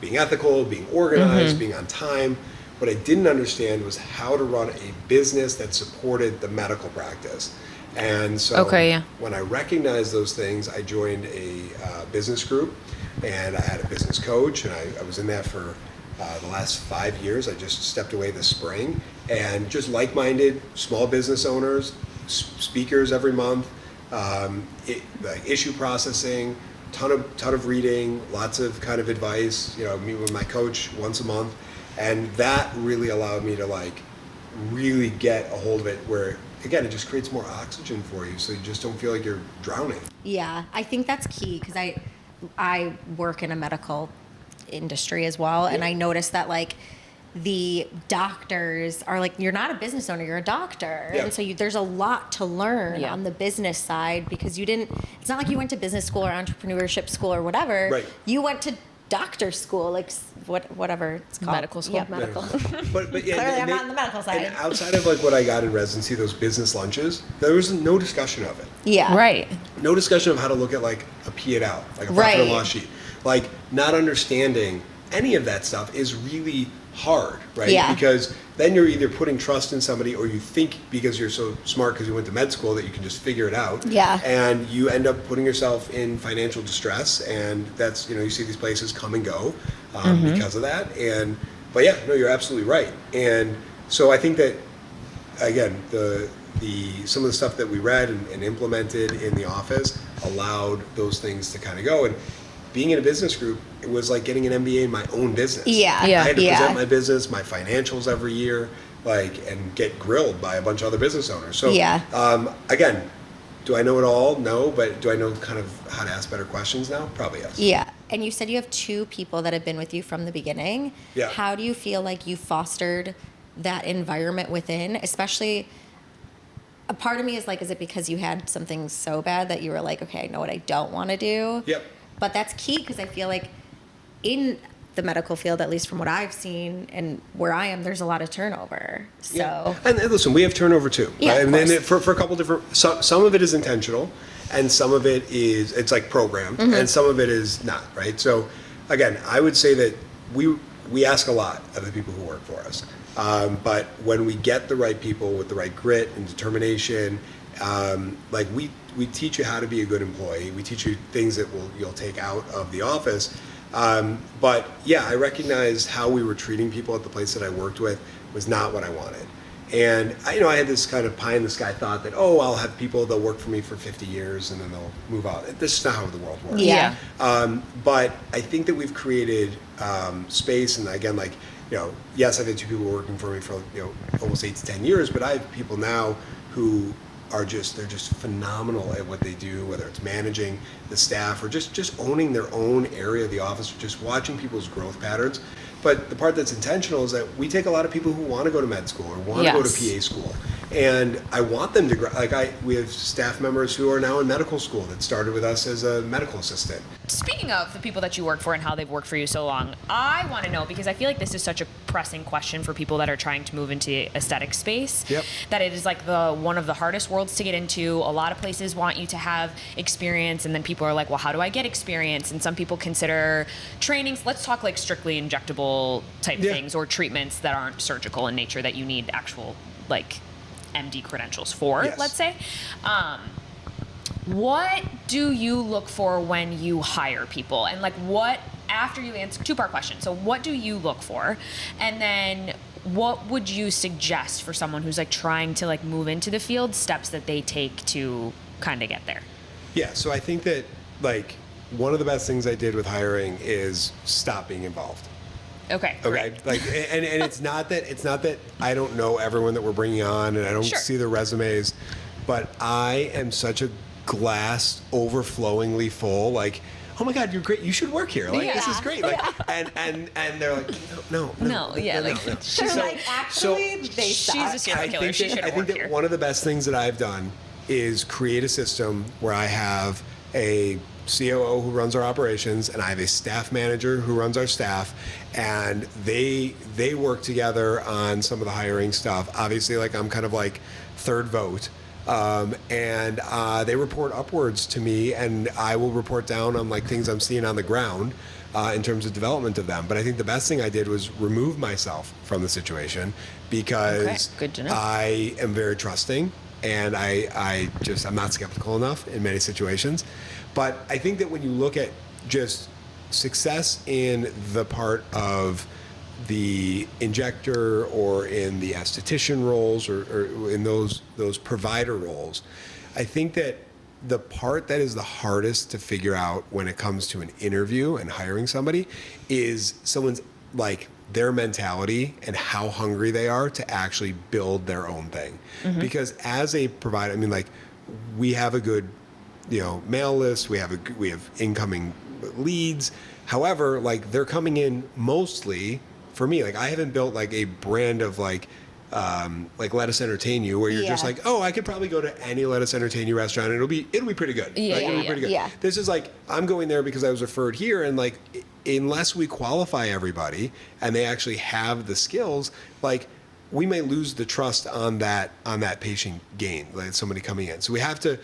S3: being ethical, being organized, being on time. What I didn't understand was how to run a business that supported the medical practice. And so when I recognized those things, I joined a business group, and I had a business coach, and I was in that for the last 5 years. I just stepped away this spring, and just like-minded small business owners, speakers every month, like issue processing, ton of reading, lots of kind of advice, you know, meet with my coach once a month. And that really allowed me to like really get a hold of it where, again, it just creates more oxygen for you so you just don't feel like you're drowning.
S2: Yeah, I think that's key because I work in a medical industry as well, and I noticed that like the doctors are like, you're not a business owner, you're a doctor.
S3: Yeah.
S2: And so there's a lot to learn on the business side because it's not like you went to business school or entrepreneurship school or whatever.
S3: Right.
S2: You went to doctor school, like whatever it's called.
S1: Medical school.
S2: Yeah, medical.
S3: But yeah,
S2: Clearly I'm not on the medical side.
S3: And outside of like what I got in residency, those business lunches, there was no discussion of it.
S2: Yeah.
S1: Right.
S3: No discussion of how to look at like a P&L, like a profit and loss sheet. Like not understanding any of that stuff is really hard, right?
S2: Yeah.
S3: Because then you're either putting trust in somebody or you think because you're so smart because you went to med school that you can just figure it out.
S2: Yeah.
S3: And you end up putting yourself in financial distress, and that's, you know, you see these places come and go because of that. But yeah, no, you're absolutely right. And so I think that, again, some of the stuff that we read and implemented in the office allowed those things to kind of go. And being in a business group, it was like getting an MBA in my own business.
S2: Yeah.
S1: Yeah.
S3: I had to present my business, my financials every year, like, and get grilled by a bunch of other business owners. So, again, do I know it all? No, but do I know kind of how to ask better questions now? Probably yes.
S2: Yeah. And you said you have 2 people that have been with you from the beginning.
S3: Yeah.
S2: How do you feel like you fostered that environment within, especially a part of me is like, is it because you had something so bad that you were like, okay, I know what I don't want to do?
S3: Yep.
S2: But that's key because I feel like in the medical field, at least from what I've seen and where I am, there's a lot of turnover. So
S3: Yeah. And listen, we have turnover too.
S2: Yeah,
S3: right?
S2: of
S3: And then
S2: course.
S3: for a couple different, some of it is intentional, and some of it is, it's like programmed, and some of it is not, right? So again, I would say that we ask a lot of the people who work for us. But when we get the right people with the right grit and determination, like we teach you how to be a good employee. We teach you things that you'll take out of the office. But yeah, I recognized how we were treating people at the place that I worked with was not what I wanted. And I had this kind of pie in the sky thought that, I'll have people that work for me for 50 years and then they'll move out. This is not how the world works.
S2: Yeah.
S3: But I think that we've created space, and again, like, yes, I've had 2 people working for me for almost 8 to 10 years, but I have people now who they're just phenomenal at what they do, whether it's managing the staff or just owning their own area of the office, just watching people's growth patterns. But the part that's intentional is that we take a lot of people who want to go to med school or want to go to PA school. And I want them to, we have staff members who are now in medical school that started with us as a medical assistant.
S1: speaking of the people that you work for and how they've worked for you so long, I want to know, because I feel like this is such a pressing question for people that are trying to move into aesthetic space,
S3: Yep.
S1: that it is like one of the hardest worlds to get into. A lot of places want you to have experience, and then people are like, well, how do I get experience? And some people consider trainings, let's talk like strictly injectable type things, or treatments that aren't surgical in nature that you need actual like MD credentials for,
S3: Yes.
S1: let's say. What do you look for when you hire people? And like what, after you answer, two-part question. So what do you look for? And then what would you suggest for someone who's like trying to like move into the field, steps that they take to kind of get there?
S3: Yeah, so I think that like one of the best things I did with hiring is stop being involved.
S1: Okay.
S3: Okay.
S1: Great.
S3: Like, and it's not that I don't know everyone that we're bringing on and I don't
S1: Sure.
S3: see their resumes, but I am such a glass overflowingly full. Like, oh my God, you're great. You should work here. Like, this is great. Like, and they're like, no.
S1: Yeah, like,
S2: She's like, actually, they
S1: she's
S2: suck.
S1: a serial killer. She should
S3: I
S1: have
S3: think
S1: worked
S3: that
S1: here.
S3: one of the best things that I've done is create a system where I have a COO who runs our operations, and I have a staff manager who runs our staff, and they work together on some of the hiring stuff. Obviously, like I'm kind of like third vote. And they report upwards to me, and I will report down on like things I'm seeing on the ground in terms of development of them. But I think the best thing I did was remove myself from the situation because
S1: Okay, good to know.
S3: I am very trusting, and I'm not skeptical enough in many situations. But I think that when you look at just success in the part of the injector or in the esthetician roles or in those provider roles, I think that the part that is the hardest to figure out when it comes to an interview and hiring somebody is someone's like their mentality and how hungry they are to actually build their own thing. Because as a provider, I mean, like we have a good, mail list, we have incoming leads. However, like they're coming in mostly for me. Like I haven't built like a brand of like Let Us Entertain You, where you're just
S2: Yeah.
S3: like, oh, I could probably go to any Let Us Entertain You restaurant and it'll be pretty good.
S1: Yeah,
S3: Like, it'll be
S1: yeah,
S3: pretty good.
S2: yeah.
S3: This is like I'm going there because I was referred here, and like unless we qualify everybody and they actually have the skills, like we may lose the trust on that patient gain, like somebody coming in. So we have to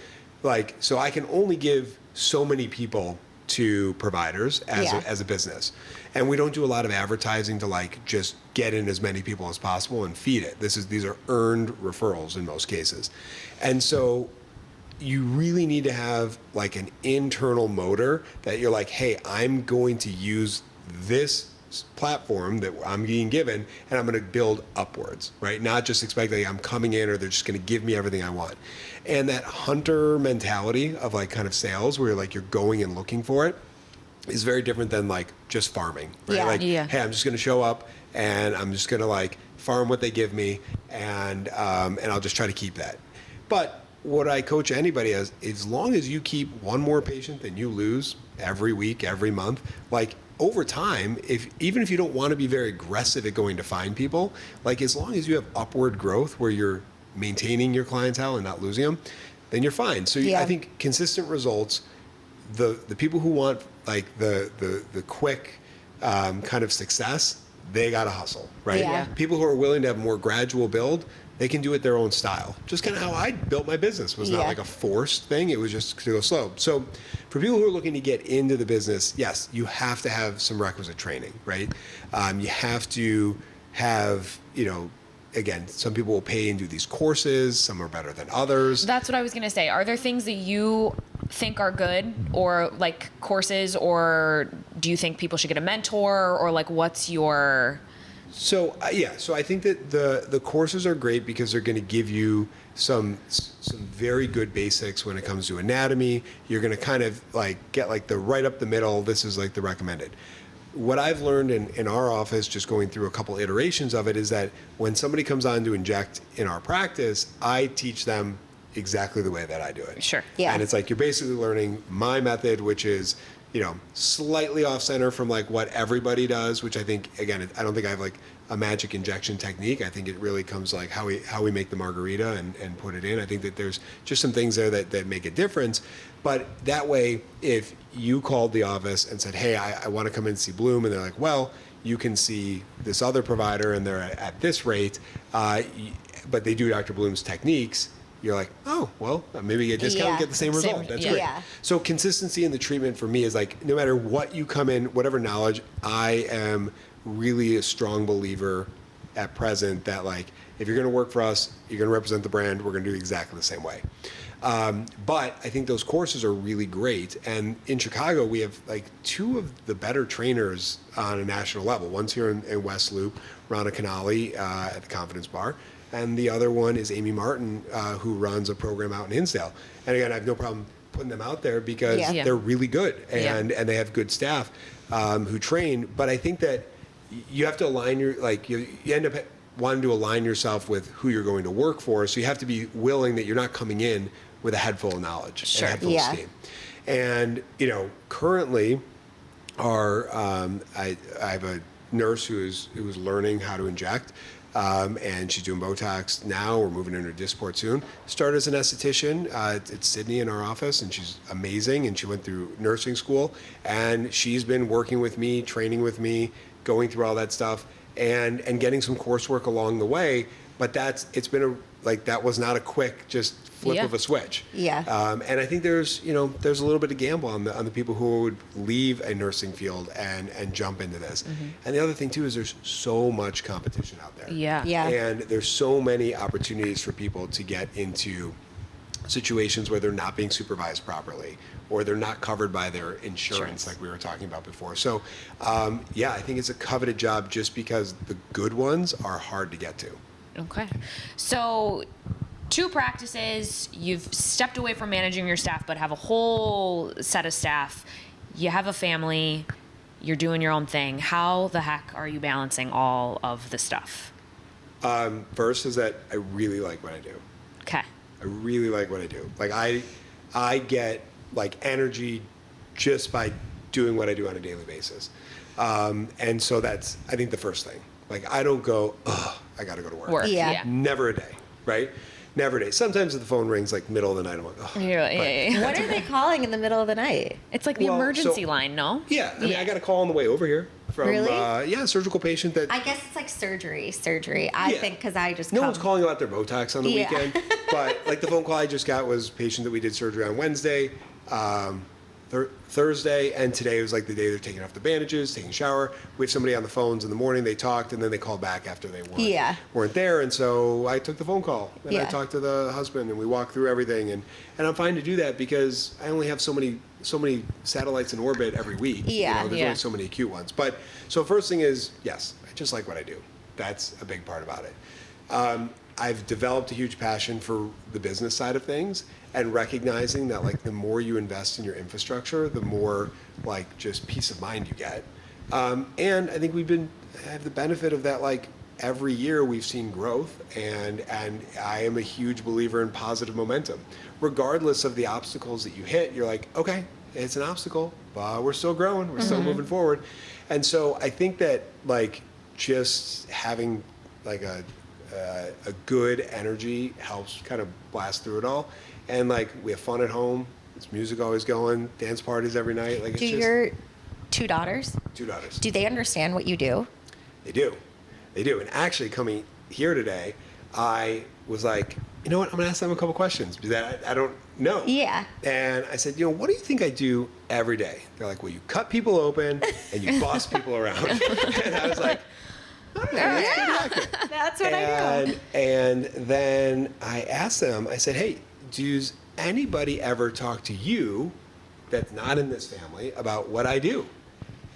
S3: so I can only give so many people to providers as a business. And we don't do a lot of advertising to like just get in as many people as possible and feed it. These are earned referrals in most cases. And so you really need to have like an internal motor that you're like, hey, I'm going to use this platform that I'm being given and I'm going to build upwards, right? Not just expecting I'm coming in or they're just going to give me everything I want. And that hunter mentality of like kind of sales where you're going and looking for it is very different than like just farming, right?
S2: Yeah.
S3: Like,
S1: Yeah.
S3: hey, I'm just going to show up and I'm just going to like farm what they give me and I'll just try to keep that. But what I coach anybody as long as you keep one more patient than you lose every week, every month, like over time, even if you don't want to be very aggressive at going to find people, like as long as you have upward growth where you're maintaining your clientele and not losing them, then you're fine. So
S2: Yeah.
S3: I think consistent results, the people who want like the quick kind of success, they got to hustle, right?
S2: Yeah.
S3: People who are willing to have more gradual build, they can do it their own style. Just kind of how I built my business was not
S2: Yeah.
S3: like a forced thing. It was just to go slow. So for people who are looking to get into the business, yes, you have to have some requisite training, right? You have to have, again, some people will pay and do these courses. Some are better than others.
S1: That's what I was going to say. Are there things that you think are good, or like courses, or do you think people should get a mentor, or like what's your...
S3: So so I think that the courses are great because they're going to give you some very good basics when it comes to anatomy. You're going to kind of like get like the right up the middle. This is like the recommended. What I've learned in our office, just going through a couple iterations of it, is that when somebody comes on to inject in our practice, I teach them exactly the way that I do it.
S1: Sure.
S2: Yeah.
S3: And it's like you're basically learning my method, which is, slightly off center from like what everybody does, which I think, again, I don't think I have like a magic injection technique. I think it really comes like how we make the margarita and put it in. I think that there's just some things there that make a difference. But that way, if you called the office and said, hey, I want to come in and see Bloom, and they're like, well, you can see this other provider and they're at this rate, but they do Dr. Bloom's techniques, you're like, oh, well, maybe get a discount and get the same result. That's great.
S2: Yeah.
S3: So consistency in the treatment for me is like, no matter what you come in, whatever knowledge, I am really a strong believer at present that like, if you're going to work for us, you're going to represent the brand, we're going to do exactly the same way. But I think those courses are really great. And in Chicago, we have like two of the better trainers on a national level. One's here in West Loop, Rana Canali at the Confidence Bar. And the other one is Amy Martin, who runs a program out in Hinsdale. And again, I have no problem putting them out there because they're really good and they have good staff who train. But I think that you have to align you end up wanting to align yourself with who you're going to work for. So you have to be willing that you're not coming in with a head full of knowledge and a head full of steam. And, currently I have a nurse who is learning how to inject. And she's doing Botox now. We're moving into Dysport soon. Started as an esthetician at Sydney in our office, and she's amazing. And she went through nursing school, and she's been working with me, training with me, going through all that stuff, and getting some coursework along the way. But that was not a quick just flip of a switch.
S2: Yeah.
S3: And I think there's a little bit of gamble on the people who would leave a nursing field and jump into this. Mm-hmm. And the other thing too is there's so much competition out there.
S1: Yeah.
S3: And there's so many opportunities for people to get into situations where they're not being supervised properly or they're not covered by their insurance like we were talking about before. So I think it's a coveted job just because the good ones are hard to get to.
S1: Okay. So 2 practices, you've stepped away from managing your staff, but have a whole set of staff. You have a family, you're doing your own thing. How the heck are you balancing all of the stuff?
S3: First is that I really like what I do.
S1: Okay.
S3: I really like what I do. Like I get like energy just by doing what I do on a daily basis. And so that's, I think, the first thing. Like I don't go, I got to go to work.
S2: Yeah.
S3: Never a day, right? Never a day. Sometimes the phone rings like middle of the night. I'm like,
S2: What are they calling in the middle of the night?
S1: It's like the emergency line, no?
S3: Yeah. I mean, I got a call on the way over here from, a surgical patient that.
S2: I guess it's like surgery. I think because I just
S3: No one's calling about their Botox on the weekend. But like the phone call I just got was a patient that we did surgery on Wednesday, Thursday, and today was like the day they're taking off the bandages, taking a shower. We have somebody on the phones in the morning. They talked, and then they called back after they weren't there. And so I took the phone call, and I talked to the husband, and we walked through everything. And I'm fine to do that because I only have so many satellites in orbit every week. There's only so many acute ones. But so first thing is, yes, I just like what I do. That's a big part about it. I've developed a huge passion for the business side of things and recognizing that like the more you invest in your infrastructure, the more like just peace of mind you get. And I think have the benefit of that, like every year we've seen growth and I am a huge believer in positive momentum. Regardless of the obstacles that you hit, you're like, okay, it's an obstacle, but we're still growing, we're still moving forward. And so I think that like just having like a good energy helps kind of blast through it all. And like we have fun at home. There's music always going, dance parties every night. Like
S2: do your 2 daughters?
S3: 2 daughters.
S2: Do they understand what you do?
S3: They do. And actually coming here today, I was like, you know what? I'm gonna ask them a couple questions because I don't know.
S2: Yeah.
S3: And I said, what do you think I do every day? They're like, well, you cut people open and you boss people around. And I was like,
S2: That's what I do.
S3: And then I asked them, I said, hey, does anybody ever talk to you that's not in this family about what I do?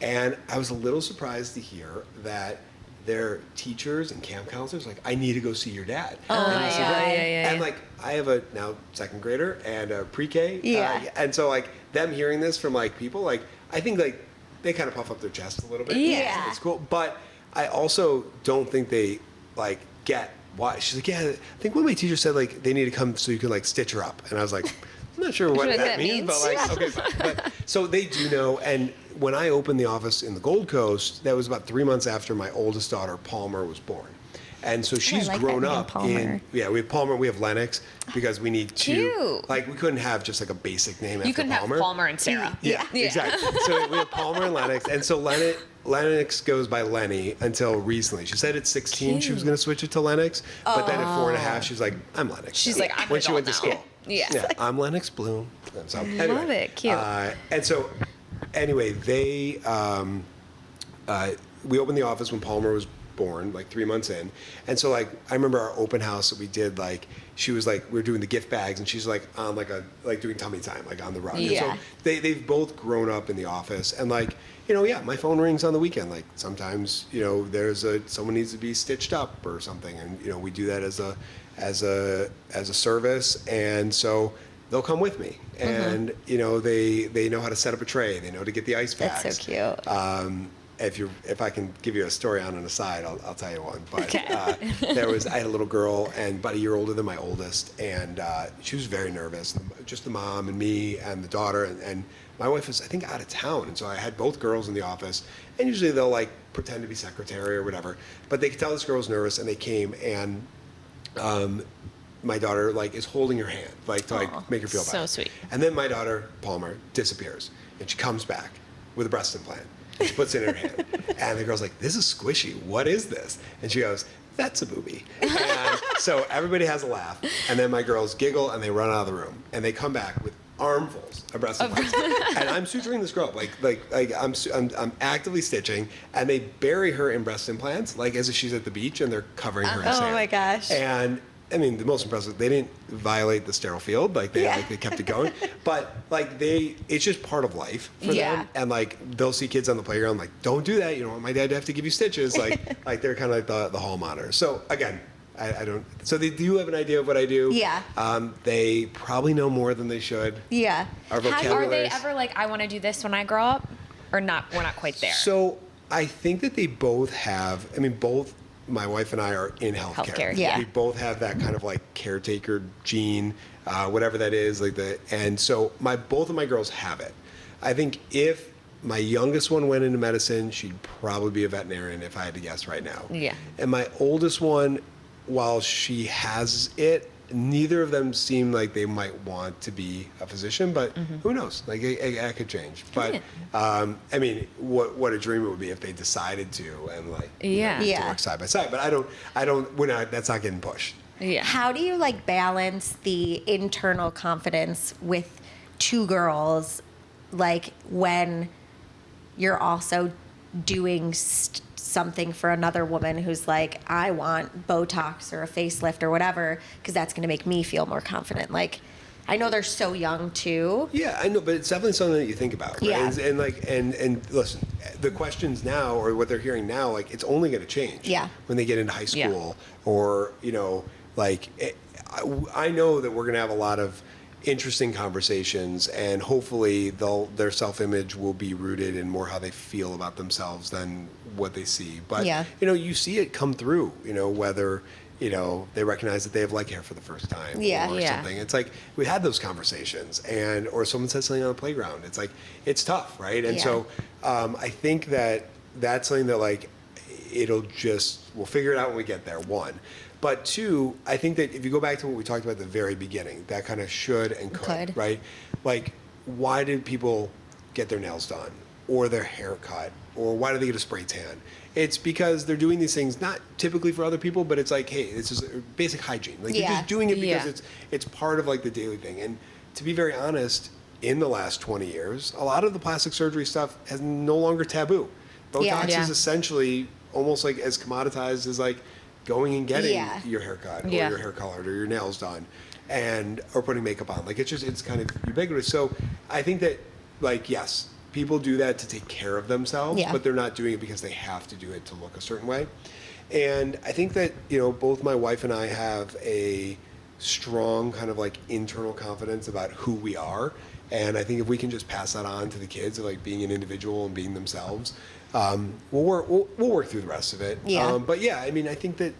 S3: And I was a little surprised to hear that their teachers and camp counselors like, I need to go see your dad. And like, I have a now 2nd grader and a pre-K. And so like them hearing this from like people, like I think like they kind of puff up their chest a little bit.
S2: Yeah.
S3: It's cool. But I also don't think they like get why. She's like, yeah, I think one of my teachers said like they need to come so you can like stitch her up. And I was like, I'm not sure what
S1: Sure
S3: that means, but like, okay, fine. But, so they do know. And when I opened the office in the Gold Coast, that was about 3 months after my oldest daughter, Palmer, was born. And so she's
S2: like
S3: grown
S2: that name,
S3: up
S2: Palmer.
S3: we have Palmer, we have Lennox, because we need two.
S1: Cute.
S3: Like, we couldn't have just like a basic name
S1: You
S3: after
S1: couldn't
S3: Palmer.
S1: have Palmer and Sarah.
S3: Yeah, exactly. So we have Palmer and Lennox. And so Lennox goes by Lenny until recently. She said at 16 she was going to switch it to Lennox, but then at 4.5 she was like, I'm Lennox.
S1: She's
S3: now.
S1: like, I'm an
S3: when she went to
S1: adult now.
S3: school.
S1: Yeah.
S3: I'm Lennox Bloom. So,
S1: Love it. Cute.
S3: And so, anyway, we opened the office when Palmer was born, like 3 months in. And so, like, I remember our open house that we did, like, she was like, we were doing the gift bags, and she's like on like doing tummy time, like on the rug.
S1: Yeah.
S3: And so they've both grown up in the office, and like, you know, yeah, my phone rings on the weekend. Like, sometimes, you know, someone needs to be stitched up or something, and you know, we do that as a service, and so they'll come with me, and you know, they know how to set up a tray, they know to get the ice bags.
S2: That's so cute.
S3: If I can give you a story on an aside, I'll tell you one. But
S1: Okay.
S3: I had a little girl, and about a year older than my oldest, and she was very nervous. Just the mom and me and the daughter, and my wife was, I think, out of town, and so I had both girls in the office. And usually they'll like pretend to be secretary or whatever, but they could tell this girl's nervous, and they came, and my daughter like is holding her hand, like to like make her feel better.
S1: So sweet.
S3: And then my daughter Palmer disappears, and she comes back with a breast implant. She puts it in her hand, and the girl's like, "This is squishy. What is this?" And she goes, "That's a boobie." And so everybody has a laugh, and then my girls giggle and they run out of the room, and they come back with armfuls of breast implants. And I'm suturing this girl, like I'm actively stitching, and they bury her in breast implants, like as if she's at the beach, and they're covering her in
S2: Oh
S3: sand.
S2: my gosh.
S3: And I mean, the most impressive, they didn't violate the sterile field, like they kept it going. But like it's just part of life for them. And like they'll see kids on the playground, like, don't do that. You don't want my dad to have to give you stitches. Like they're kind of like the hall monitor. So again, I don't. So they do have an idea of what I do.
S2: Yeah.
S3: They probably know more than they should.
S2: Yeah.
S3: Our
S1: Are they
S3: vocabularies.
S1: ever like, I want to do this when I grow up? Or not? We're not quite there.
S3: So I think that they both have. I mean, both. My wife and I are in healthcare.
S1: Healthcare,
S2: yeah.
S3: We both have that kind of like caretaker gene, whatever that is, and so both of my girls have it. I think if my youngest one went into medicine, she'd probably be a veterinarian if I had to guess right now.
S1: Yeah.
S3: And my oldest one, while she has it, neither of them seem like they might want to be a physician, but who knows? Like, it could change. But, I mean, what a dream it would be if they decided to, and like,
S1: Yeah.
S2: Yeah.
S3: to work side by side. But that's not getting pushed.
S1: Yeah.
S2: How do you like balance the internal confidence with two girls, like when you're also doing something for another woman who's like, I want Botox or a facelift or whatever, because that's going to make me feel more confident. Like, I know they're so young too.
S3: Yeah, I know, but it's definitely something that you think about, right?
S2: Yeah.
S3: And listen, the questions now, or what they're hearing now, like, it's only going to change.
S2: Yeah.
S3: When they get into high school, or like, I know that we're going to have a lot of interesting conversations, and hopefully their self-image will be rooted in more how they feel about themselves than what they see. But
S2: Yeah.
S3: you see it come through, whether they recognize that they have leg hair for the first time,
S2: Yeah.
S3: or
S1: Yeah.
S3: something. It's like we had those conversations, or someone says something on the playground. It's like, it's tough, right? And
S2: Yeah.
S3: so I think that's something that like we'll figure it out when we get there. One. But two, I think that if you go back to what we talked about at the very beginning, that kind of should and could, right? Like, why did people get their nails done, or their hair cut, or why do they get a spray tan? It's because they're doing these things not typically for other people, but it's like, hey, this is basic hygiene. Like, you're just doing it because it's part of like the daily thing. And to be very honest, in the last 20 years, a lot of the plastic surgery stuff is no longer taboo. Botox is essentially almost like as commoditized as like going and getting your hair cut, or your hair colored, or your nails done, or putting makeup on. Like, it's kind of ubiquitous. So I think that, like, yes, people do that to take care of themselves, but they're not doing it because they have to do it to look a certain way. And I think that, both my wife and I have a strong kind of like internal confidence about who we are. And I think if we can just pass that on to the kids of like being an individual and being themselves, we'll work through the rest of it.
S2: Yeah.
S3: But yeah, I mean, I think that,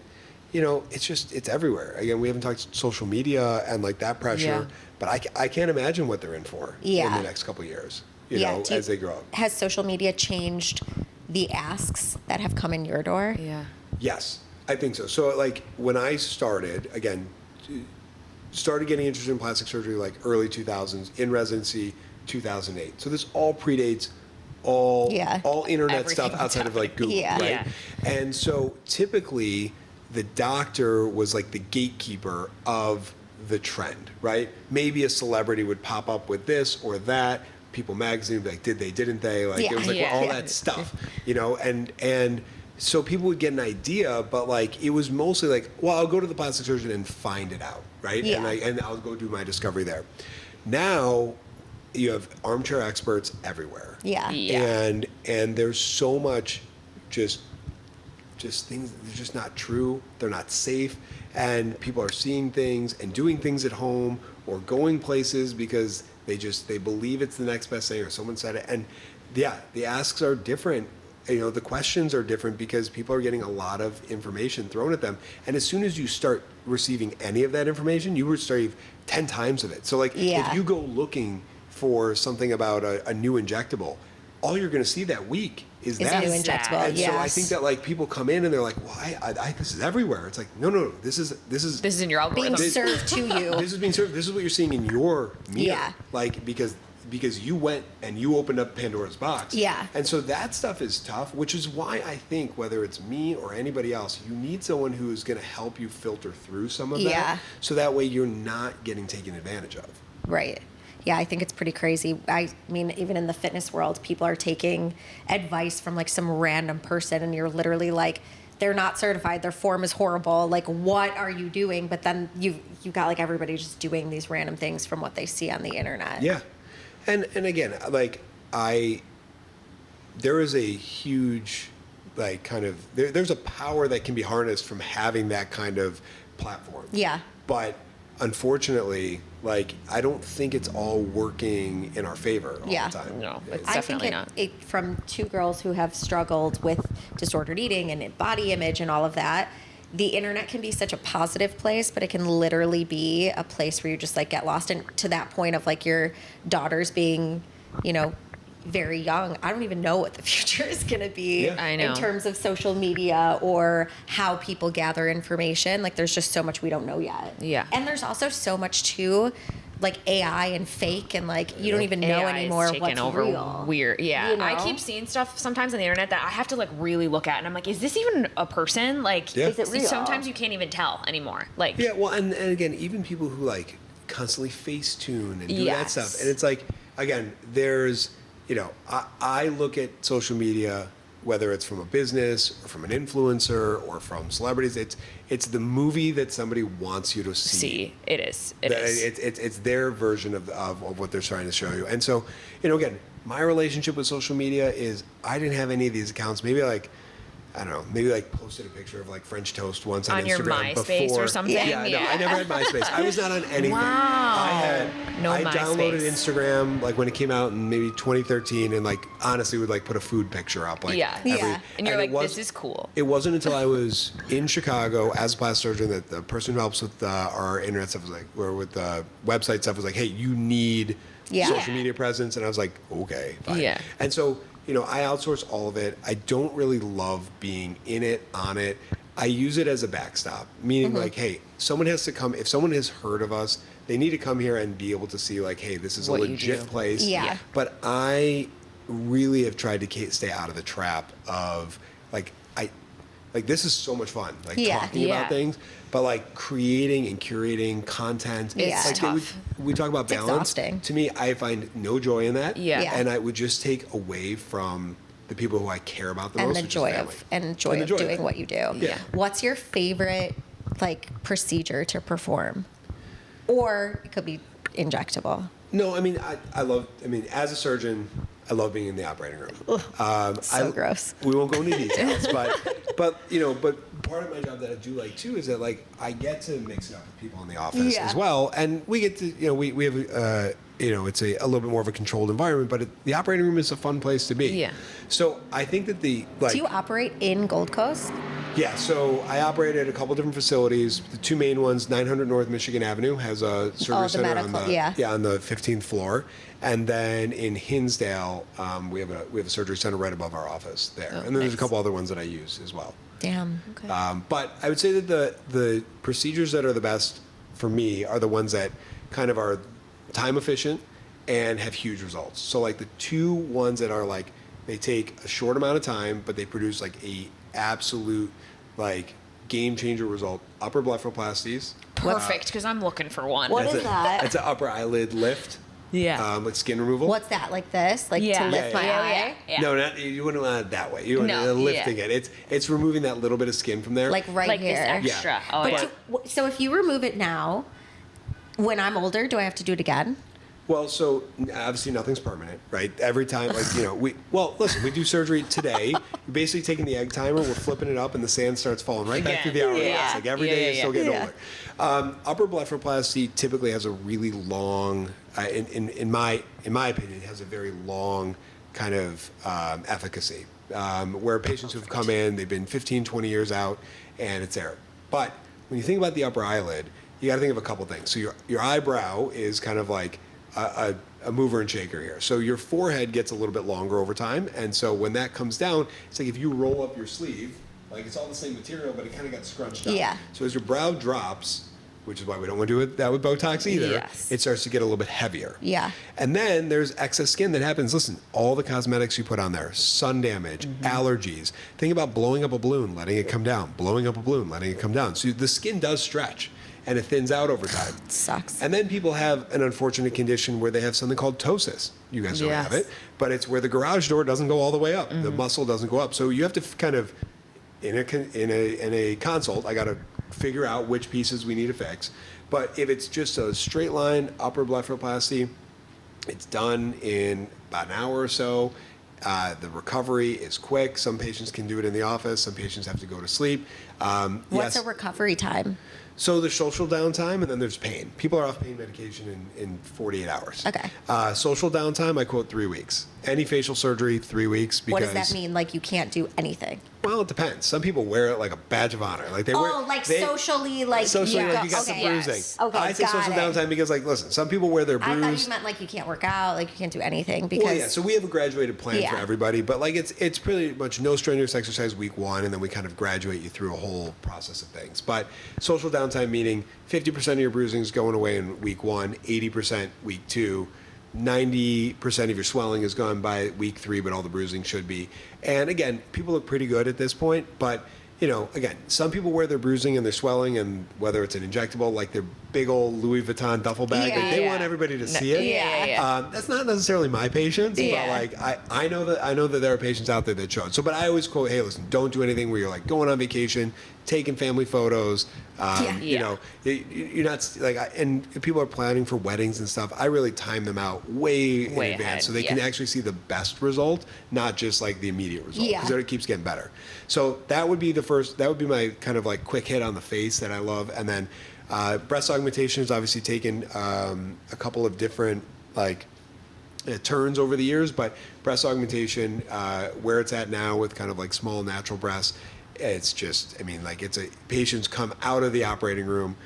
S3: it's everywhere. Again, we haven't talked social media and like that pressure, but I can't imagine what they're in for in the next couple of years, as they grow up.
S2: Has social media changed the asks that have come in your door?
S1: Yeah.
S3: Yes, I think so. So like when I started getting interested in plastic surgery like early 2000s, in residency 2008. So this all predates all internet
S1: Everything
S3: stuff outside of like Google, right?
S1: Yeah.
S3: And so typically the doctor was like the gatekeeper of the trend, right? Maybe a celebrity would pop up with this or that. People magazine would be like, did they, didn't they? Like it was like all that stuff, and so people would get an idea, but like it was mostly like, well, I'll go to the plastic surgeon and find it out, right?
S2: Yeah.
S3: And I'll go do my discovery there. Now you have armchair experts everywhere.
S2: Yeah.
S3: And there's so much just things that are just not true. They're not safe, and people are seeing things and doing things at home or going places because they believe it's the next best thing or someone said it. And the asks are different. The questions are different because people are getting a lot of information thrown at them. And as soon as you start receiving any of that information, you receive 10 times of it. So like if you go looking for something about a new injectable, all you're going to see that week is that
S2: new injectable.
S3: And so I think that like people come in and they're like, well, I this is everywhere. It's like, no, this is
S1: in your algorithm.
S2: Being served to you.
S3: This is being served. This is what you're seeing in your meal.
S2: Yeah.
S3: Like because you went and you opened up Pandora's box.
S2: Yeah.
S3: And so that stuff is tough, which is why I think whether it's me or anybody else, you need someone who is going to help you filter through some of that. So that way you're not getting taken advantage of.
S2: Right. Yeah, I think it's pretty crazy. I mean, even in the fitness world, people are taking advice from like some random person, and you're literally like, they're not certified, their form is horrible, like what are you doing? But then you got like everybody just doing these random things from what they see on the internet.
S3: Yeah. And again, like there is a huge like kind of there's a power that can be harnessed from having that kind of platform.
S2: Yeah.
S3: But unfortunately, like I don't think it's all working in our favor all the time.
S1: No, it's
S2: I
S1: definitely
S2: think
S1: not.
S2: it from two girls who have struggled with disordered eating and body image and all of that, the internet can be such a positive place, but it can literally be a place where you just like get lost. And to that point of like your daughters being, very young, I don't even know what the future is going to be
S3: Yeah.
S1: I know.
S2: in terms of social media or how people gather information. Like there's just so much we don't know yet.
S1: Yeah.
S2: And there's also so much too, like AI and fake, and like you don't even know
S1: AI
S2: anymore
S1: is taking
S2: what's
S1: over
S2: real.
S1: weird. Yeah.
S2: You know?
S1: I keep seeing stuff sometimes on the internet that I have to like really look at, and I'm like, is this even a person? Like,
S3: Yeah.
S2: Is it real?
S1: Sometimes you can't even tell anymore. Like,
S3: Yeah, well, and again, even people who like constantly Facetune and do that
S1: Yes.
S3: stuff, and it's like, again, there's, I look at social media, whether it's from a business or from an influencer or from celebrities, it's the movie that somebody wants you to see.
S1: It is. It is.
S3: It's their version of what they're trying to show you. And so, again, my relationship with social media is I didn't have any of these accounts. Maybe like, I don't know, maybe like posted a picture of like French toast once on
S1: On your
S3: Instagram
S1: MySpace
S3: before.
S1: or something?
S3: Yeah, no, I never had MySpace. I was not on anything.
S1: Wow.
S3: I downloaded Instagram like when it came out in maybe 2013, and like honestly would like put a food picture up like
S2: Yeah.
S1: And you're like,
S3: it
S1: this is cool.
S3: It wasn't until I was in Chicago as a plastic surgeon that the person who helps with our internet stuff was like, or with the website stuff was like, hey, you need social media presence, and I was like, okay, fine.
S1: Yeah.
S3: And so, I outsource all of it. I don't really love being in it, on it. I use it as a backstop, meaning like, hey, someone has to come. If someone has heard of us, they need to come here and be able to see like, hey, this is
S1: What
S3: a
S1: you
S3: legit
S1: do.
S3: place.
S2: Yeah.
S3: But I really have tried to stay out of the trap of like, this is so much fun, like talking
S1: Yeah.
S3: about things, but like creating and curating content.
S2: It's
S3: like
S1: tough.
S3: we talk about
S2: It's
S3: balance.
S2: exhausting.
S3: To me, I find no joy in that.
S1: Yeah. Yeah.
S3: And I would just take away from the people who I care about the
S2: And
S3: most,
S2: the
S3: which is
S2: joy
S3: family.
S2: of doing what you do.
S3: Yeah.
S2: What's your favorite like procedure to perform? Or it could be injectable.
S3: No, I mean, as a surgeon, I love being in the operating room.
S2: So gross.
S3: We won't go into details, but part of my job that I do like too is that like I get to mix it up with people in the office
S2: Yeah.
S3: as well, and we get to we have it's a little bit more of a controlled environment, but the operating room is a fun place to be.
S1: Yeah.
S3: So I think that
S2: Do you operate in Gold Coast?
S3: Yeah, so I operate at a couple different facilities. The two main ones, 900 North Michigan Avenue, has a surgery
S2: the
S3: center
S2: medical,
S3: on the 15th floor, and then in Hinsdale, we have a surgery center right above our office there, and then there's a
S1: nice.
S3: couple other ones that I use as well.
S2: Damn.
S1: Okay.
S3: But I would say that the procedures that are the best for me are the ones that kind of are time efficient and have huge results. So like the two ones that are like they take a short amount of time, but they produce like a absolute like game changer result. Upper blepharoplasties.
S1: Perfect, because I'm looking for one.
S2: What is that?
S3: It's an upper eyelid lift.
S1: Yeah.
S3: With skin removal.
S2: What's that? Like this? Like
S1: Yeah.
S2: to lift my eye?
S1: Yeah.
S3: No, not you wouldn't want it that way. You want
S1: No,
S3: it lifting
S1: yeah.
S3: it. It's removing that little bit of skin from there.
S2: Like right
S1: Like
S2: here.
S1: this extra.
S3: Yeah.
S1: Oh,
S2: But
S1: yeah.
S2: so if you remove it now, when I'm older, do I have to do it again?
S3: Well, so obviously nothing's permanent, right? Every time, like, you know, listen, we do surgery today. You're basically taking the egg timer, we're flipping it up, and the sand starts falling right back through the hourglass.
S1: Yeah.
S3: Like every
S1: Yeah,
S3: day
S1: yeah,
S3: you're still
S1: yeah.
S3: getting older. Upper blepharoplasty typically has a really long, in my opinion, has a very long kind of efficacy. Where patients who've come in, they've been 15, 20 years out, and it's there. But when you think about the upper eyelid, you got to think of a couple things. So your eyebrow is kind of like a mover and shaker here. So your forehead gets a little bit longer over time, and so when that comes down, it's like if you roll up your sleeve, like it's all the same material, but it kind of got scrunched up.
S2: Yeah.
S3: So as your brow drops, which is why we don't want to do that with Botox either,
S1: Yes.
S3: it starts to get a little bit heavier.
S2: Yeah.
S3: And then there's excess skin that happens. Listen, all the cosmetics you put on there, sun damage, allergies. Think about blowing up a balloon, letting it come down, blowing up a balloon, letting it come down. So the skin does stretch and it thins out over time.
S2: Sucks.
S3: And then people have an unfortunate condition where they have something called ptosis. You guys don't have
S1: Yes.
S3: it, but it's where the garage door doesn't go all the way up. The muscle doesn't go up. So you have to kind of, in a consult, I got to figure out which pieces we need to fix. But if it's just a straight line upper blepharoplasty, it's done in about an hour or so. The recovery is quick. Some patients can do it in the office. Some patients have to go to sleep.
S2: What's a recovery time?
S3: So there's social downtime, and then there's pain. People are off pain medication in 48 hours.
S2: Okay.
S3: Social downtime, I quote 3 weeks. Any facial surgery, 3 weeks. Because,
S2: What does that mean? Like you can't do anything?
S3: Well, it depends. Some people wear it like a badge of honor. Like they wear.
S2: Socially, like
S3: Socially,
S2: you
S3: like you got some
S2: okay.
S3: bruising.
S2: Yes. Okay,
S3: I say
S2: got
S3: social
S2: it.
S3: downtime because, like, listen, some people wear their
S2: I
S3: bruise.
S2: thought you meant like you can't work out, like you can't do anything because.
S3: Well, yeah. So we have a graduated plan for
S2: Yeah.
S3: everybody, but like it's pretty much no strenuous exercise week 1, and then we kind of graduate you through a whole process of things. But social downtime meaning 50% of your bruising is going away in week 1, 80% week 2. 90% of your swelling is gone by week 3, but all the bruising should be. And again, people look pretty good at this point, but you know, again, some people wear their bruising and their swelling, and whether it's an injectable, like their big old Louis Vuitton duffel bag, like they
S1: Yeah.
S3: want everybody to see it.
S1: Yeah.
S3: That's not necessarily my patients,
S1: Yeah.
S3: but like I know that there are patients out there that show it. So, but I always quote, hey, listen, don't do anything where you're like going on vacation, taking family photos. You know, you're not like, and if people are planning for weddings and stuff, I really time them out way in
S1: Way
S3: advance
S1: ahead,
S3: so they can
S1: yeah.
S3: actually see the best result, not just like the immediate result,
S2: Yeah.
S3: because it keeps getting better. So that would be that would be my kind of like quick hit on the face that I love, and then breast augmentation has obviously taken a couple of different like turns over the years, but breast augmentation, where it's at now with kind of like small natural breasts, it's just, I mean, like patients come out of the operating room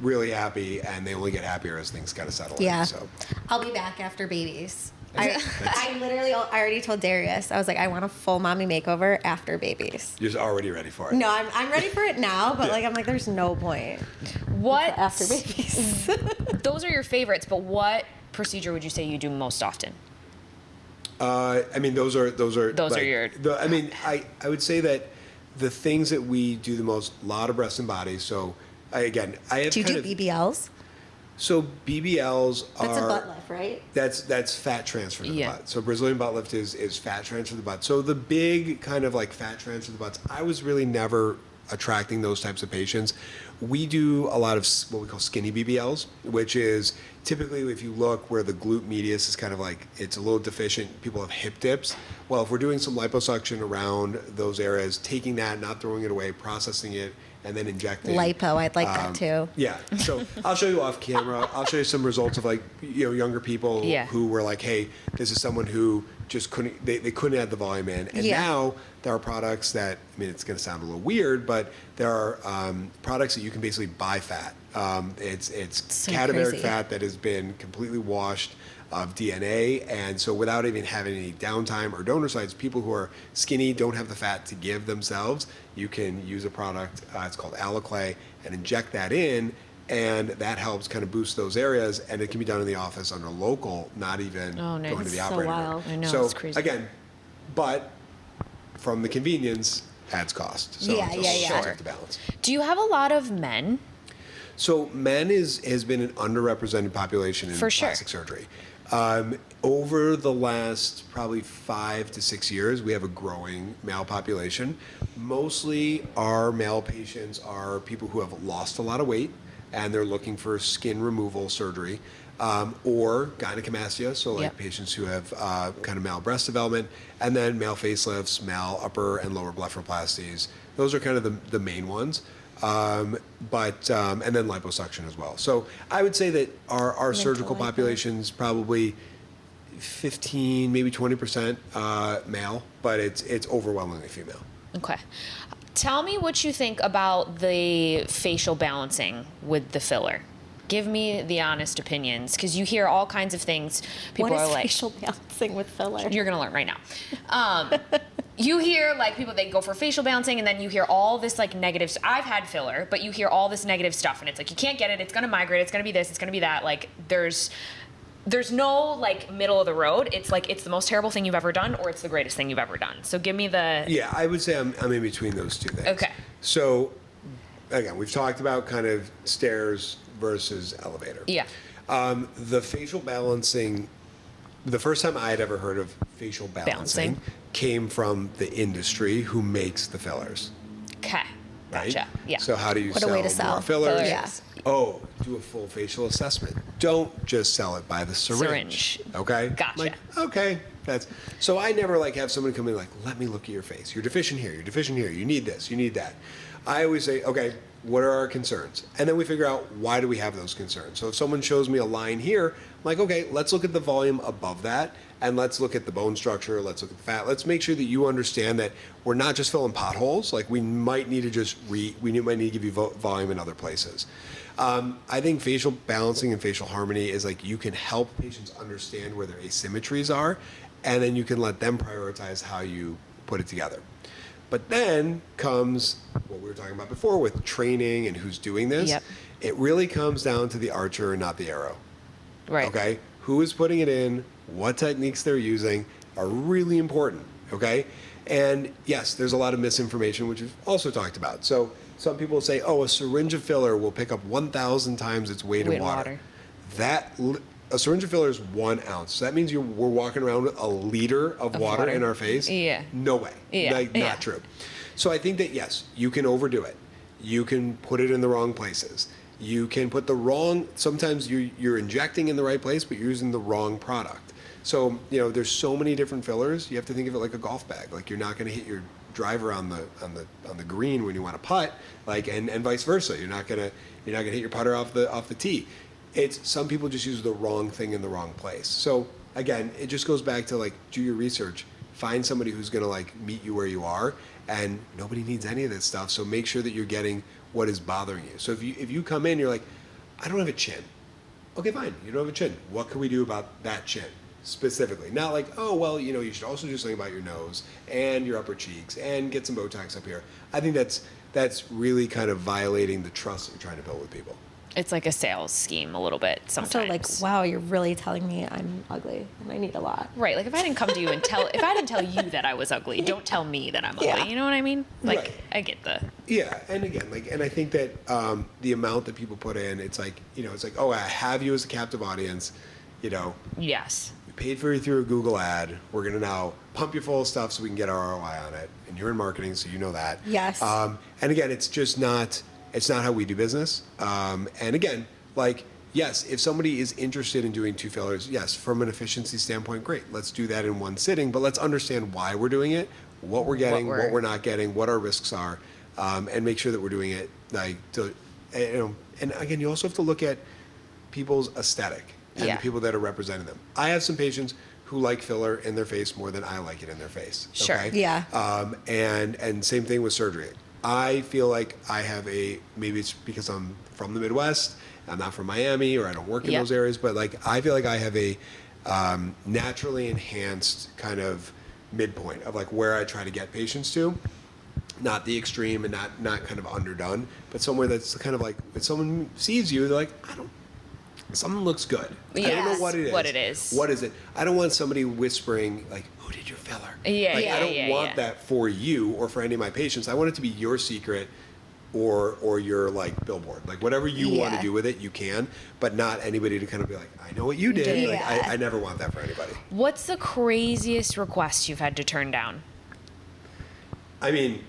S3: really happy, and they only get happier as things kind of settle
S2: Yeah.
S3: in. So
S2: I'll be back after babies. I already told Darius, I was like, I want a full mommy makeover after babies.
S3: you're already ready for it.
S2: No, I'm ready for it now, but like I'm like, there's no point
S1: What
S2: after babies.
S1: Those are your favorites, but what procedure would you say you do most often?
S3: I mean, those are
S1: Those are
S3: like,
S1: your-
S3: I mean, I would say that the things that we do the most, a lot of breasts and bodies. So I have
S2: Do you
S3: kind
S2: do
S3: of
S2: BBLs?
S3: so BBLs
S2: That's
S3: are
S2: a butt lift, right?
S3: That's fat transfer to the
S1: Yeah.
S3: butt. So Brazilian butt lift is fat transfer to the butt. So the big kind of like fat transfer to the butts, I was really never attracting those types of patients. We do a lot of what we call skinny BBLs, which is typically if you look where the glute medius is kind of like, it's a little deficient, people have hip dips. Well, if we're doing some liposuction around those areas, taking that, not throwing it away, processing it, and then injecting.
S2: Lipo, I'd like that too.
S3: Yeah. So I'll show you off camera. I'll show you some results of like, younger people who were like, hey, this is someone who just couldn't, they couldn't add the volume in. And now there are products that, I mean, it's going to sound a little weird, but there are products that you can basically buy fat. It's
S2: so
S3: cadaveric
S2: crazy.
S3: fat that has been completely washed of DNA, and so without even having any downtime or donor sites, people who are skinny, don't have the fat to give themselves, you can use a product, it's called Aloclay, and inject that in, and that helps kind of boost those areas, and it can be done in the office under local, not even going to the
S1: so
S3: operating room.
S1: wild. I know,
S3: So
S1: it's crazy.
S3: again, but from the convenience adds cost. So
S2: Yeah,
S3: it's
S2: yeah,
S3: always
S2: yeah.
S3: have to balance.
S1: Do you have a lot of men?
S3: So men has been an underrepresented population in
S1: For sure.
S3: plastic surgery. Over the last probably 5 to 6 years, we have a growing male population. Mostly our male patients are people who have lost a lot of weight and they're looking for skin removal surgery, or gynecomastia, so like patients who have kind of male breast development, and then male facelifts, male upper and lower blepharoplasties. Those are kind of the main ones. And then liposuction as well. So I would say that our surgical
S2: lipo.
S3: population's probably 15, maybe 20% male, but it's overwhelmingly female.
S1: Okay. Tell me what you think about the facial balancing with the filler. Give me the honest opinions, because you hear all kinds of things. People
S2: What
S1: are
S2: is
S1: like,
S2: facial balancing with filler?
S1: you're gonna learn right now. You hear like people, they go for facial balancing, and then you hear all this like negative. I've had filler, but you hear all this negative stuff, and it's like you can't get it. It's gonna migrate. It's gonna be this. It's gonna be that. Like there's no like middle of the road. It's like it's the most terrible thing you've ever done, or it's the greatest thing you've ever done. So give me the.
S3: Yeah, I would say I'm in between those two things.
S1: Okay.
S3: So again, we've talked about kind of stairs versus elevator.
S1: Yeah.
S3: The facial balancing, the first time I had ever heard of facial balancing came from the industry who makes the fillers.
S1: Okay.
S3: Right?
S1: Gotcha. Yeah.
S3: So how do you
S2: What a
S3: sell
S2: way to
S3: more
S2: sell.
S3: fillers?
S1: Fillers.
S2: Yeah.
S3: Oh, do a full facial assessment. Don't just sell it by the syringe. Okay?
S1: Gotcha.
S3: Like, okay. That's so I never like have someone come in like, let me look at your face. You're deficient here, you're deficient here, you need this, you need that. I always say, okay, what are our concerns? And then we figure out why do we have those concerns. So if someone shows me a line here, I'm like, okay, let's look at the volume above that, and let's look at the bone structure, let's look at the fat. Let's make sure that you understand that we're not just filling potholes. Like we might need to just we might need to give you volume in other places. I think facial balancing and facial harmony is like you can help patients understand where their asymmetries are, and then you can let them prioritize how you put it together. But then comes what we were talking about before with training and who's doing this.
S1: Yep.
S3: It really comes down to the archer and not the arrow.
S1: Right.
S3: Okay? Who is putting it in, what techniques they're using are really important. Okay? And yes, there's a lot of misinformation, which we've also talked about. So some people say, oh, a syringe of filler will pick up 1,000 times its weight in water. A syringe of filler is 1 ounce. So that means we're walking around with a liter of water in our face?
S1: Yeah.
S3: No way.
S1: Yeah.
S3: Like, not true. So I think that, yes, you can overdo it. You can put it in the wrong places. You can put sometimes you're injecting in the right place, but you're using the wrong product. So, there's so many different fillers. You have to think of it like a golf bag. Like you're not going to hit your driver on the green when you want to putt, like, and vice versa. You're not gonna hit your putter off the tee. It's some people just use the wrong thing in the wrong place. So again, it just goes back to like do your research, find somebody who's gonna like meet you where you are, and nobody needs any of this stuff. So make sure that you're getting what is bothering you. So if you come in, you're like, I don't have a chin. Okay, fine, you don't have a chin. What can we do about that chin specifically? Not like, oh well, you should also do something about your nose and your upper cheeks and get some Botox up here. I think that's really kind of violating the trust that you're trying to build with people.
S1: It's like a sales scheme a little bit sometimes.
S2: So like, wow, you're really telling me I'm ugly and I need a lot.
S1: Right. Like if I didn't come to you and if I didn't tell you that I was ugly, don't tell me that I'm ugly.
S2: Yeah.
S1: You know what I mean? Like
S3: Right.
S1: I get the.
S3: Yeah, and again, and I think that the amount that people put in, it's like, it's like, oh, I have you as a captive audience,
S1: Yes.
S3: we paid for you through a Google ad. We're gonna now pump you full of stuff so we can get our ROI on it, and you're in marketing, so you know that.
S2: Yes.
S3: And again, it's just not. It's not how we do business. And again, like, yes, if somebody is interested in doing 2 fillers, yes, from an efficiency standpoint, great. Let's do that in one sitting, but let's understand why we're doing it, what we're getting, what we're not getting, what our risks are, and make sure that we're doing it Like, and again, you also have to look at people's aesthetic and
S1: Yeah.
S3: the people that are representing them. I have some patients who like filler in their face more than I like it in their face.
S1: Sure.
S3: Okay?
S2: Yeah.
S3: And same thing with surgery. I feel like I have maybe it's because I'm from the Midwest, I'm not from Miami, or I don't work in
S1: Yep.
S3: those areas, but like I feel like I have a naturally enhanced kind of midpoint of like where I try to get patients to. Not the extreme and not kind of underdone, but somewhere that's kind of like when someone sees you, they're like, something looks good. I don't know
S1: Yes,
S3: what it is.
S1: what it is.
S3: What is it? I don't want somebody whispering like, "Who did your filler?"
S1: Yeah,
S3: like,
S1: yeah,
S3: I don't
S1: yeah,
S3: want
S1: yeah.
S3: that for you or for any of my patients. I want it to be your secret, or your like billboard. Like whatever you want to
S2: Yeah.
S3: do with it, you can, but not anybody to kind of be like, "I know what you did." Like
S2: Yeah.
S3: I never want that for anybody.
S1: What's the craziest request you've had to turn down?
S3: I mean,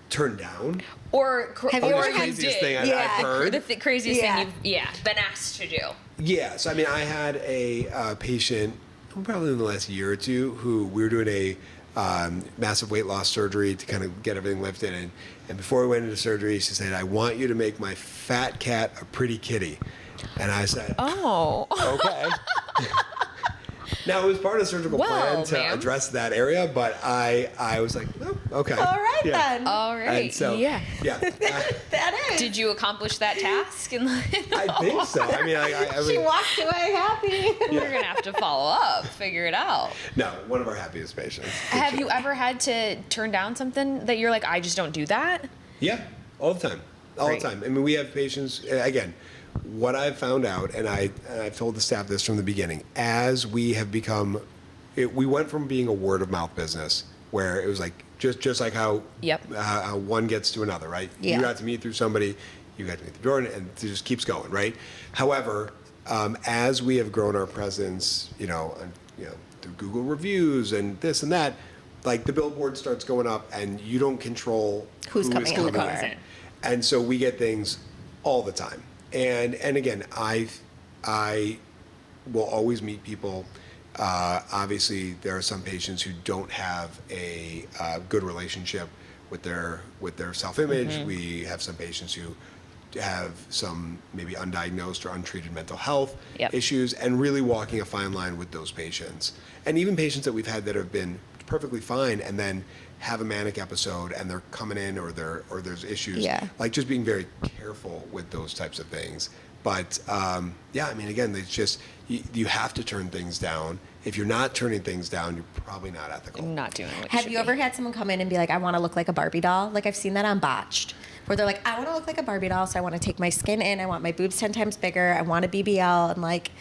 S3: turn down.
S1: Or
S2: Have you
S1: or
S2: ever
S3: the
S2: had-
S3: craziest thing
S2: Yeah.
S3: I've heard.
S1: The craziest
S2: Yeah.
S1: thing you've been asked to do.
S3: Yeah, so I mean, I had a patient probably in the last year or two who we were doing a massive weight loss surgery to kind of get everything lifted, and before we went into surgery, she said, "I want you to make my fat cat a pretty kitty," and I said,
S1: Oh.
S3: "Okay." Now it was part of the surgical
S1: Well,
S3: plan to
S1: ma'am.
S3: address that area, but I was like, "Oh, okay,
S2: All right
S3: Yeah.
S2: then.
S1: All right.
S3: And so,
S1: yeah.
S3: yeah.
S2: That is.
S1: Did you accomplish that task? And
S3: I think so. I mean, I
S2: She
S3: mean,
S2: walked away happy.
S1: we're gonna have to follow up, figure it out.
S3: no, one of our happiest patients. for
S1: Have
S3: sure.
S1: you ever had to turn down something that you're like, I just don't do that?
S3: Yeah, all the time. All
S1: Great.
S3: the time. I mean, we have patients, again, what I've found out, and I've told the staff this from the beginning, as we have become, we went from being a word of mouth business where it was like, just like how,
S1: Yep.
S3: how one gets to another, right?
S2: Yeah.
S3: You got to meet through somebody, you got to meet through Jordan, and it just keeps going, right? However, as we have grown our presence, through Google reviews and this and that, like the billboard starts going up and you don't control
S2: Who's
S3: who is
S2: coming in the
S3: coming
S2: door.
S1: in.
S3: And so we get things all the time. And again, I will always meet people. Obviously, there are some patients who don't have a good relationship with their self-image.
S1: Mm-hmm.
S3: We have some patients who have some maybe undiagnosed or untreated mental health
S1: Yep.
S3: issues, and really walking a fine line with those patients. And even patients that we've had that have been perfectly fine and then have a manic episode and they're coming in or there's issues.
S2: Yeah.
S3: Like just being very careful with those types of things. But yeah, I mean, again, it's just you have to turn things down. If you're not turning things down, you're probably not ethical.
S1: Not doing what
S2: Have
S1: should
S2: you ever
S1: be.
S2: had someone come in and be like, I want to look like a Barbie doll? Like I've seen that on Botched, where they're like, I want to look like a Barbie doll, so I want to take my skin in, I want my boobs 10 times bigger, I want a BBL, and like,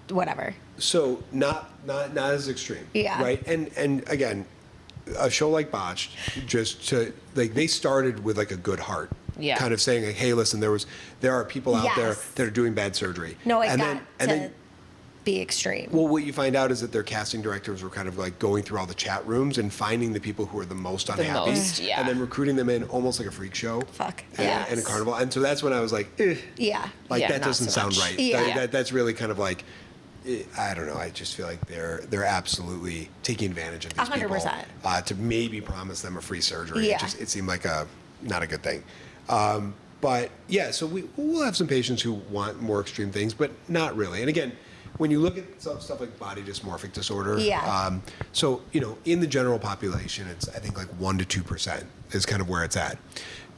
S2: whatever.
S3: So not as extreme.
S2: Yeah.
S3: Right. And again, a show like Botched, just to like they started with like a good heart.
S1: Yeah.
S3: Kind of saying like, hey, listen, there are people out there
S2: Yes.
S3: that are doing bad surgery.
S2: No, it
S3: and
S2: got to be extreme.
S3: Well, what you find out is that their casting directors were kind of like going through all the chat rooms and finding the people who are the most unhappy,
S1: most, yeah.
S3: and then recruiting them in almost like a freak show.
S2: Fuck,
S3: And,
S2: yes.
S3: and a carnival. And so that's when I was like,
S2: Yeah.
S3: like
S1: Yeah,
S3: that
S1: not
S3: doesn't
S1: so
S3: sound
S1: much.
S3: right.
S2: Yeah.
S3: That's really kind of like, I don't know. I just feel like they're absolutely taking advantage of these
S2: 100%.
S3: people to maybe promise them a free surgery.
S2: Yeah.
S3: It seemed like not a good thing. But yeah, so we'll have some patients who want more extreme things, but not really. And again, when you look at stuff like body dysmorphic disorder,
S2: Yeah.
S3: so in the general population, it's I think like 1% to 2% is kind of where it's at.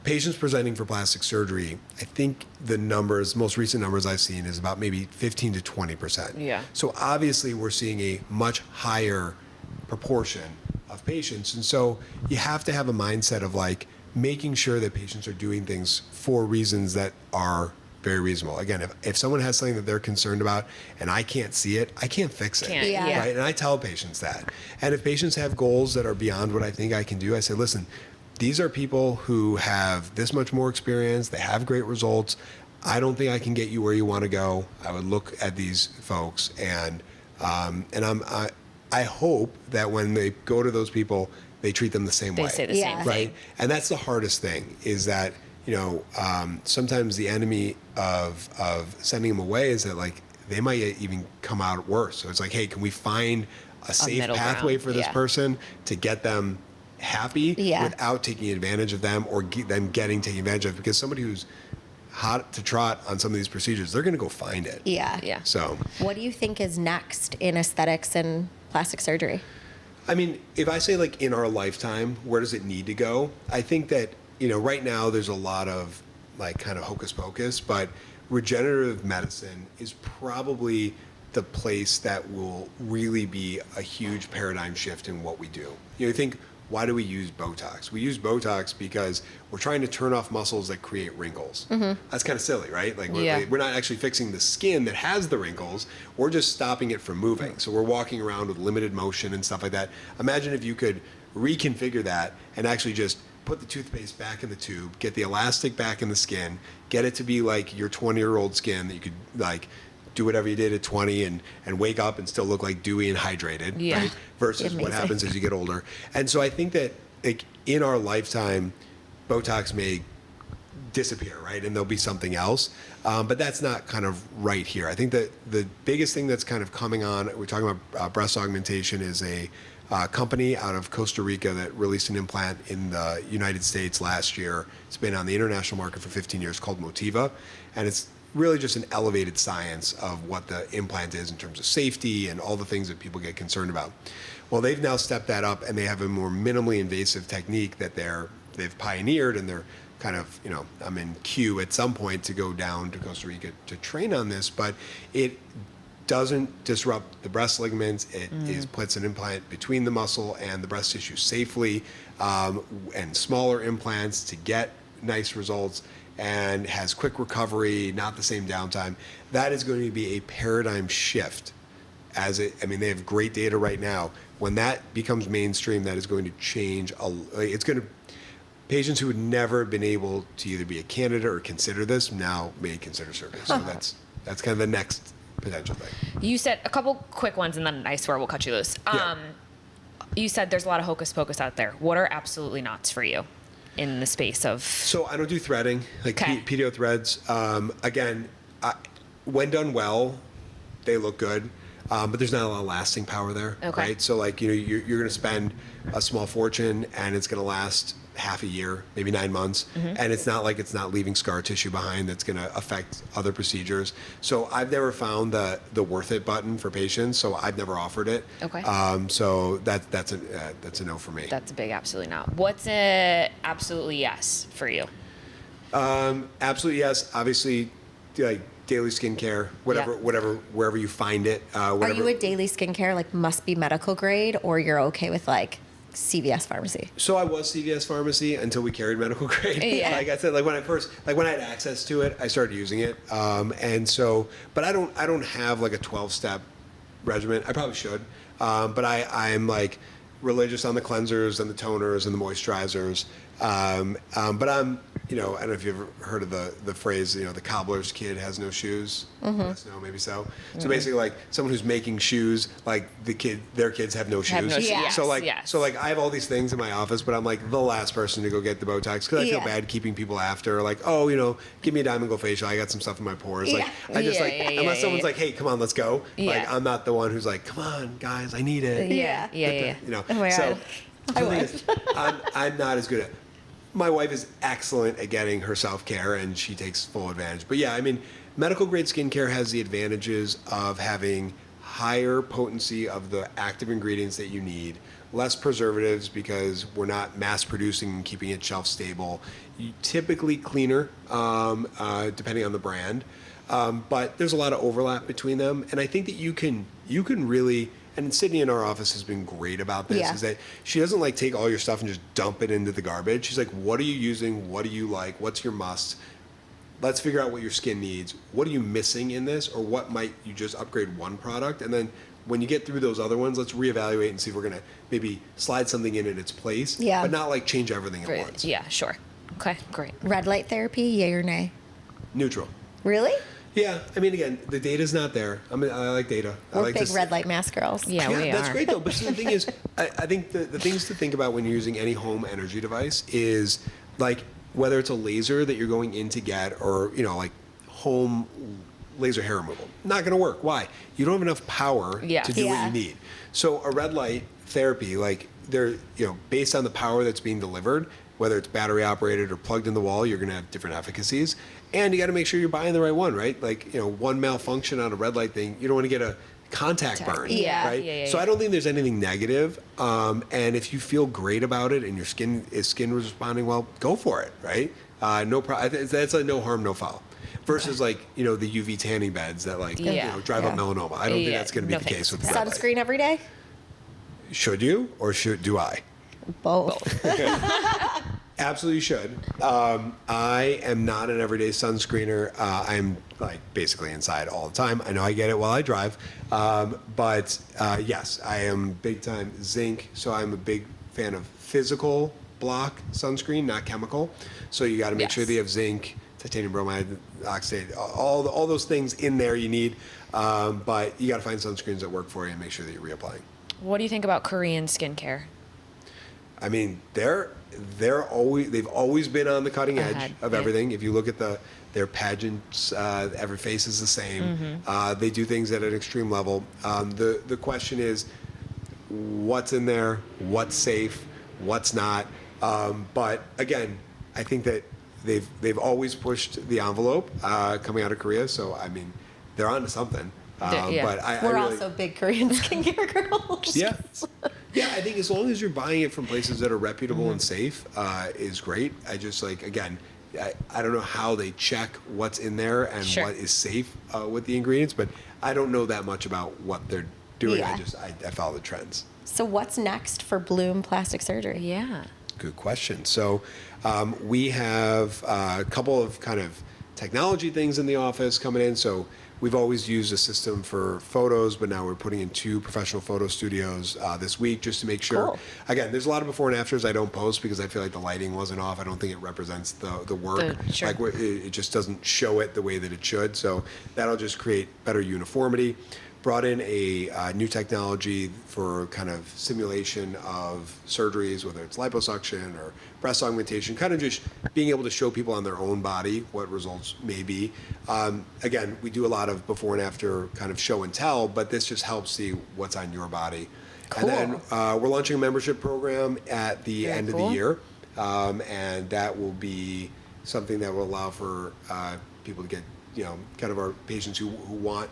S3: Patients presenting for plastic surgery, I think the most recent numbers I've seen is about maybe 15 to 20%.
S1: Yeah.
S3: So obviously we're seeing a much higher proportion of patients. And so you have to have a mindset of like making sure that patients are doing things for reasons that are very reasonable. Again, if someone has something that they're concerned about and I can't see it, I can't fix it.
S1: Can't,
S2: Yeah.
S3: Right? And I tell patients that. And if patients have goals that are beyond what I think I can do, I say, listen, these are people who have this much more experience. They have great results. I don't think I can get you where you want to go. I would look at these folks and I hope that when they go to those people, they treat them the same way.
S1: They say the
S2: Yeah.
S1: same
S3: Right?
S1: thing.
S3: And that's the hardest thing is that, sometimes the enemy of sending them away is that like they might even come out worse. So it's like, hey, can we find a safe
S1: middle
S3: pathway
S1: ground,
S3: for this
S1: yeah.
S3: person to get them happy
S2: Yeah.
S3: without taking advantage of them or them getting taken advantage of, because somebody who's hot to trot on some of these procedures, they're going to go find it.
S2: Yeah.
S1: Yeah.
S3: So,
S2: What do you think is next in aesthetics and plastic surgery?
S3: I mean, if I say like in our lifetime, where does it need to go? I think that, right now there's a lot of like kind of hocus pocus, but regenerative medicine is probably the place that will really be a huge paradigm shift in what we do. You think, why do we use Botox? We use Botox because we're trying to turn off muscles that create wrinkles. That's kind of silly, right? Like we're not actually fixing the skin that has the wrinkles. We're just stopping it from moving. So we're walking around with limited motion and stuff like that. Imagine if you could reconfigure that and actually just put the toothpaste back in the tube, get the elastic back in the skin, get it to be like your 20-year-old skin that you could like do whatever you did at 20 and wake up and still look like dewy and hydrated,
S1: Yeah.
S3: right? Versus what
S2: Amazing.
S3: happens as you get older. And so I think that like in our lifetime, Botox may disappear, right? And there'll be something else. But that's not kind of right here. I think that the biggest thing that's kind of coming on, we're talking about breast augmentation, is a company out of Costa Rica that released an implant in the United States last year. It's been on the international market for 15 years, called Motiva. And it's really just an elevated science of what the implant is in terms of safety and all the things that people get concerned about. Well, they've now stepped that up, and they have a more minimally invasive technique that they've pioneered, and they're kind of, I'm in queue at some point to go down to Costa Rica to train on this, but it doesn't disrupt the breast ligaments. It puts an implant between the muscle and the breast tissue safely, and smaller implants to get nice results, and has quick recovery, not the same downtime. That is going to be a paradigm shift. They have great data right now. When that becomes mainstream, that is going to change. Patients who would never have been able to either be a candidate or consider this now may consider surgery. So that's kind of the next potential thing.
S1: You said a couple quick ones, and then I swear we'll cut you loose.
S3: Yeah.
S1: You said there's a lot of hocus pocus out there. What are absolutely nots for you in the space of?
S3: So I don't do threading, like
S1: Okay.
S3: pedio threads. Again, when done well, they look good, but there's not a lot of lasting power there,
S1: Okay.
S3: right? So like, you're going to spend a small fortune, and it's going to last half a year, maybe 9 months, and it's not like it's not leaving scar tissue behind that's going to affect other procedures. So I've never found the worth it button for patients, so I've never offered it.
S1: Okay.
S3: So that's a no for me.
S1: That's a big absolutely not. What's a absolutely yes for you?
S3: Absolutely yes. Obviously, like daily skincare, whatever, wherever you find it.
S2: Are
S3: Whatever.
S2: you a daily skincare, like must be medical grade, or you're okay with like CVS pharmacy?
S3: So I was CVS pharmacy until we carried medical grade.
S1: Yeah.
S3: Like I said, when I had access to it, I started using it. And so, but I don't have like a 12-step regimen. I probably should. But I'm like religious on the cleansers and the toners and the moisturizers. But I'm, I don't know if you've ever heard of the phrase, the cobbler's kid has no shoes. Yes, no, maybe so. So basically, like someone who's making shoes, like their kids have no shoes.
S1: Have no shoes.
S2: Yeah.
S1: Yes,
S3: So like,
S1: yes.
S3: I have all these things in my office, but I'm like the last person to go get the Botox because I feel
S2: Yeah.
S3: bad keeping people after. Like, oh, give me a Diamond Glow facial. I got some stuff in my pores. Like,
S2: Yeah.
S3: I just
S1: Yeah,
S3: unless
S1: yeah,
S3: someone's
S1: yeah.
S3: like, hey, come on, let's go.
S1: Yeah.
S3: Like, I'm not the one who's like, come on, guys, I need it.
S2: Yeah.
S1: Yeah.
S2: Oh my
S3: So
S2: God.
S3: the thing is, I'm not as good at. My wife is excellent at getting her self-care, and she takes full advantage. But yeah, medical grade skincare has the advantages of having higher potency of the active ingredients that you need, less preservatives because we're not mass producing and keeping it shelf stable. Typically cleaner, depending on the brand, but there's a lot of overlap between them, and I think that you can really. And Sydney in our office has been great about this,
S2: Yeah.
S3: is that she doesn't like take all your stuff and just dump it into the garbage. She's like, what are you using? What do you like? What's your must? Let's figure out what your skin needs. What are you missing in this? Or what might you just upgrade one product? And then when you get through those other ones, let's reevaluate and see if we're going to maybe slide something in its place,
S2: Yeah.
S3: but not like change everything at once.
S1: Yeah, sure. Okay, great.
S2: Red light therapy, yay or nay?
S3: Neutral.
S2: Really?
S3: Yeah, again, the data's not there. I like data. I
S2: We're
S3: like
S2: big
S3: to
S2: red light mask girls.
S1: Yeah, we
S3: that's
S1: are.
S3: great though. But see, the thing is, I think the things to think about when you're using any home energy device is like whether it's a laser that you're going in to get, or like home laser hair removal. Not going to work. Why? You don't have enough power
S1: Yeah.
S3: to do what
S2: Yeah.
S3: you need. So a red light therapy, like they're, based on the power that's being delivered, whether it's battery operated or plugged in the wall, you're going to have different efficacies. And you got to make sure you're buying the right one, right? Like, one malfunction on a red light thing, you don't want to get a contact burn,
S1: Yeah.
S3: right?
S1: Yeah.
S3: So I don't think there's anything negative. And if you feel great about it and your skin was responding well, go for it, right? No problem. That's a no harm, no foul. Versus the UV tanning beds that drive up melanoma. I don't think that's going to be the case with the red light.
S2: Sunscreen every day?
S3: Should you or do I?
S2: Both.
S3: Absolutely should. I am not an everyday sunscreener. I'm basically inside all the time. I know I get it while I drive. But yes, I am big time zinc. So I'm a big fan of physical block sunscreen, not chemical. So you got to make sure that you have zinc, titanium bromide, oxide, all those things in there you need. But you got to find sunscreens that work for you and make sure that you're reapplying.
S1: What do you think about Korean skincare?
S3: I mean, they've always been on the cutting edge of everything. If you look at their pageants, every face is the same. They do things at an extreme level. The question is, what's in there? What's safe? What's not? But again, I think that they've always pushed the envelope coming out of Korea. So I mean, they're onto something. But
S2: We're also big Korean skincare girls.
S3: Yeah. Yeah, I think as long as you're buying it from places that are reputable and safe, is great. I just again, I don't know how they check what's in there and what is safe with the ingredients, but I don't know that much about what they're doing.
S2: Yeah.
S3: I follow the trends.
S2: So what's next for Bloom Plastic Surgery?
S1: Yeah.
S3: Good question. So we have a couple of kind of technology things in the office coming in. So we've always used a system for photos, but now we're putting in 2 professional photo studios this week just to make sure.
S2: Cool.
S3: Again, there's a lot of before and afters I don't post because I feel like the lighting wasn't off. I don't think it represents the work.
S1: Sure.
S3: It just doesn't show it the way that it should. So that'll just create better uniformity. Brought in a new technology for kind of simulation of surgeries, whether it's liposuction or breast augmentation, kind of just being able to show people on their own body what results may be. Again, we do a lot of before and after kind of show and tell, but this just helps see what's on your body.
S2: Cool.
S3: And then we're launching a membership program at the end of the year, and that will be something that will allow for people to get, kind of our patients who want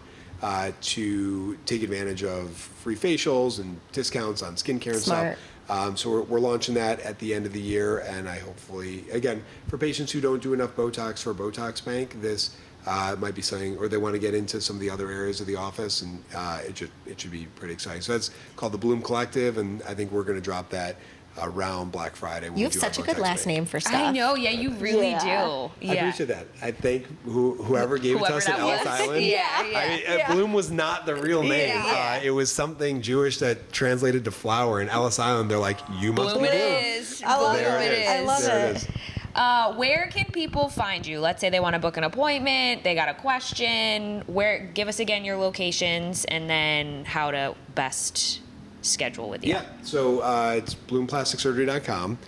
S3: to take advantage of free facials and discounts on skincare and
S2: Smart.
S3: stuff. So we're launching that at the end of the year, and I hopefully, again, for patients who don't do enough Botox for a Botox bank, this might be something, or they want to get into some of the other areas of the office, and it should be pretty exciting. So that's called the Bloom Collective, and I think we're going to drop that around Black Friday.
S2: You have such a good last name for stuff.
S1: I know. Yeah, you really do.
S3: I appreciate that. I thank whoever gave it to us at Ellis Island. I mean, Bloom was not the real name.
S1: Yeah.
S3: It was something Jewish that translated to flower. In Ellis Island, they're like, you must
S1: Bloom
S3: be
S1: it
S3: Bloom.
S1: is.
S2: I love
S1: Bloom
S2: it.
S1: it is.
S2: I love
S3: There
S2: it.
S3: it is.
S1: Where can people find you? Let's say they want to book an appointment, they got a question. Give us again your locations and then how to best schedule with you.
S3: Yeah, so it's bloomplasticsurgery.com.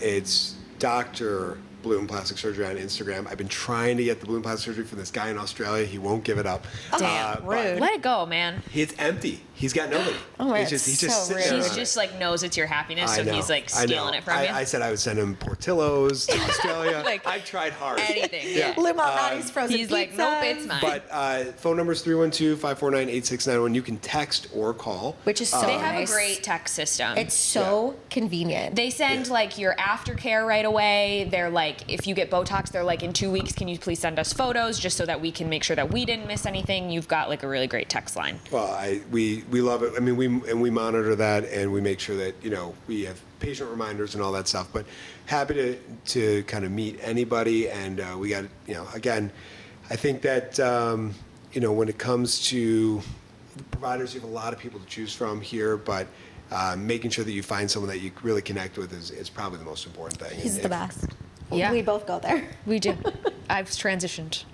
S3: It's Dr. Bloom Plastic Surgery on Instagram. I've been trying to get the Bloom Plastic Surgery from this guy in Australia. He won't give it up.
S1: Damn,
S2: rude.
S1: Let it go, man.
S3: It's empty. He's got nobody.
S2: Oh my
S3: he's
S2: God,
S3: just
S2: so
S3: sitting
S2: rude.
S3: there
S1: He's
S3: on
S1: just
S3: it.
S1: knows it's your happiness,
S3: I
S1: so
S3: know,
S1: he's stealing it from you.
S3: I said I would send him Portillo's to Australia. I tried hard.
S1: Anything.
S3: Yeah.
S2: Lou Malnati's frozen
S1: He's like,
S2: pizzas.
S1: nope, it's mine.
S3: But phone number is 312-549-8691. You can text or call.
S2: Which is so
S1: They have
S2: nice.
S1: a great text system.
S2: It's so convenient.
S1: They send your aftercare right away. They're like, if you get Botox, they're like, in 2 weeks, can you please send us photos just so that we can make sure that we didn't miss anything? You've got a really great text line.
S3: Well, we love it. I mean, we monitor that and we make sure that we have patient reminders and all that stuff. But happy to kind of meet anybody, and we got again, I think that when it comes to the providers, you have a lot of people to choose from here, but making sure that you find someone that you really connect with is probably the most important thing.
S2: He's the best.
S1: Yeah.
S2: We both go there.
S1: We do. I've transitioned.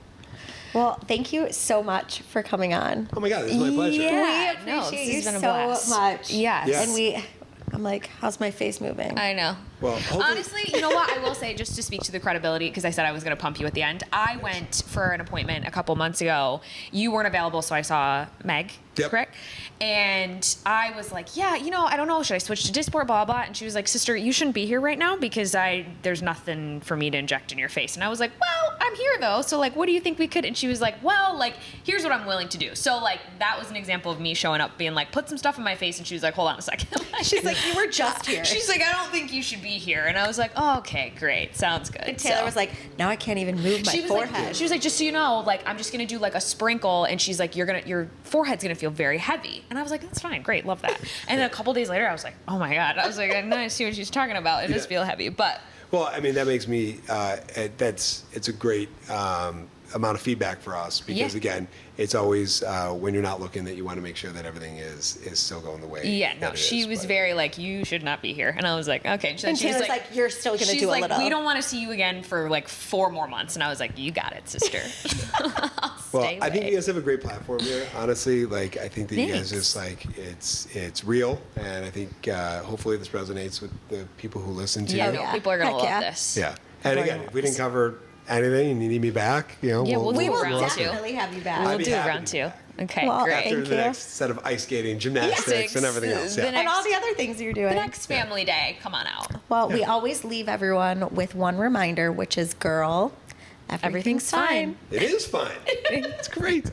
S2: Well, thank you so much for coming on.
S3: Oh my God, it's my pleasure.
S1: Yeah.
S2: We
S1: No,
S2: appreciate
S1: this
S2: you
S1: has been a
S2: so
S1: blast.
S2: much.
S1: Yes.
S3: Yes.
S2: And I'm like, how's my face moving?
S1: I know.
S3: Well, hopefully-
S1: honestly, you know what? I will say, just to speak to the credibility, because I said I was going to pump you at the end. I went for an appointment a couple months ago. You weren't available, so I saw Meg,
S3: Yep.
S1: correct? And I was like, yeah, you know, I don't know. Should I switch to Dysport, blah, blah? And she was like, sister, you shouldn't be here right now because there's nothing for me to inject in your face. And I was like, well, I'm here though. So like, what do you think we could? And she was like, well, like, here's what I'm willing to do. So like, that was an example of me showing up being like, put some stuff in my face. And she was like, hold on a second.
S2: She's like, you were just here.
S1: She's like, I don't think you should be here. And I was like, oh, okay, great. Sounds good.
S2: And Taylor was like, now I can't even move my forehead.
S1: She was like, just so you know, like, I'm just going to do like a sprinkle. And she's like, your forehead's going to feel very heavy. And I was like, that's fine. Great. Love that. And then a couple days later, I was like, oh my God. I was like, now I see what she's talking about. It does feel heavy. But
S3: well, I mean, that makes me, it's a great amount of feedback for us because, again, it's always when you're not looking that you want to make sure that everything is still going the way.
S1: yeah, no,
S3: that it
S1: she
S3: is,
S1: was
S3: but-
S1: very like, you should not be here. And I was like, okay.
S2: And
S1: she's
S2: Taylor's like, you're still going to
S1: she's
S2: do a
S1: like,
S2: little.
S1: we don't want to see you again for like 4 more months. And I was like, you got it, sister.
S3: Well,
S1: Stay
S3: I think
S1: away.
S3: you guys have a great platform here. Honestly, like I think that you
S1: Thanks.
S3: guys just like it's real, and I think hopefully this resonates with the people who listen to
S1: Yeah,
S3: you.
S1: no,
S2: yeah.
S1: people are going to
S2: Heck
S1: love
S2: yeah.
S1: this.
S3: Yeah. And again, if we didn't cover anything and you need me back, you know,
S1: Yeah, we'll
S2: we
S1: do
S2: will
S1: round two.
S2: definitely have you back.
S1: We'll
S3: I'd be
S1: do
S3: happy
S1: round
S3: to be
S1: 2.
S3: back.
S1: Okay,
S2: Well,
S1: great.
S3: after
S2: Thank
S3: the
S2: you.
S3: next set of ice skating, gymnastics, and everything else.
S1: the
S3: Yeah.
S2: And all the other things you're doing.
S1: The next family day, come on out.
S2: Well, we always leave everyone with one reminder, which is, girl, everything's fine.
S3: It is fine. It's great.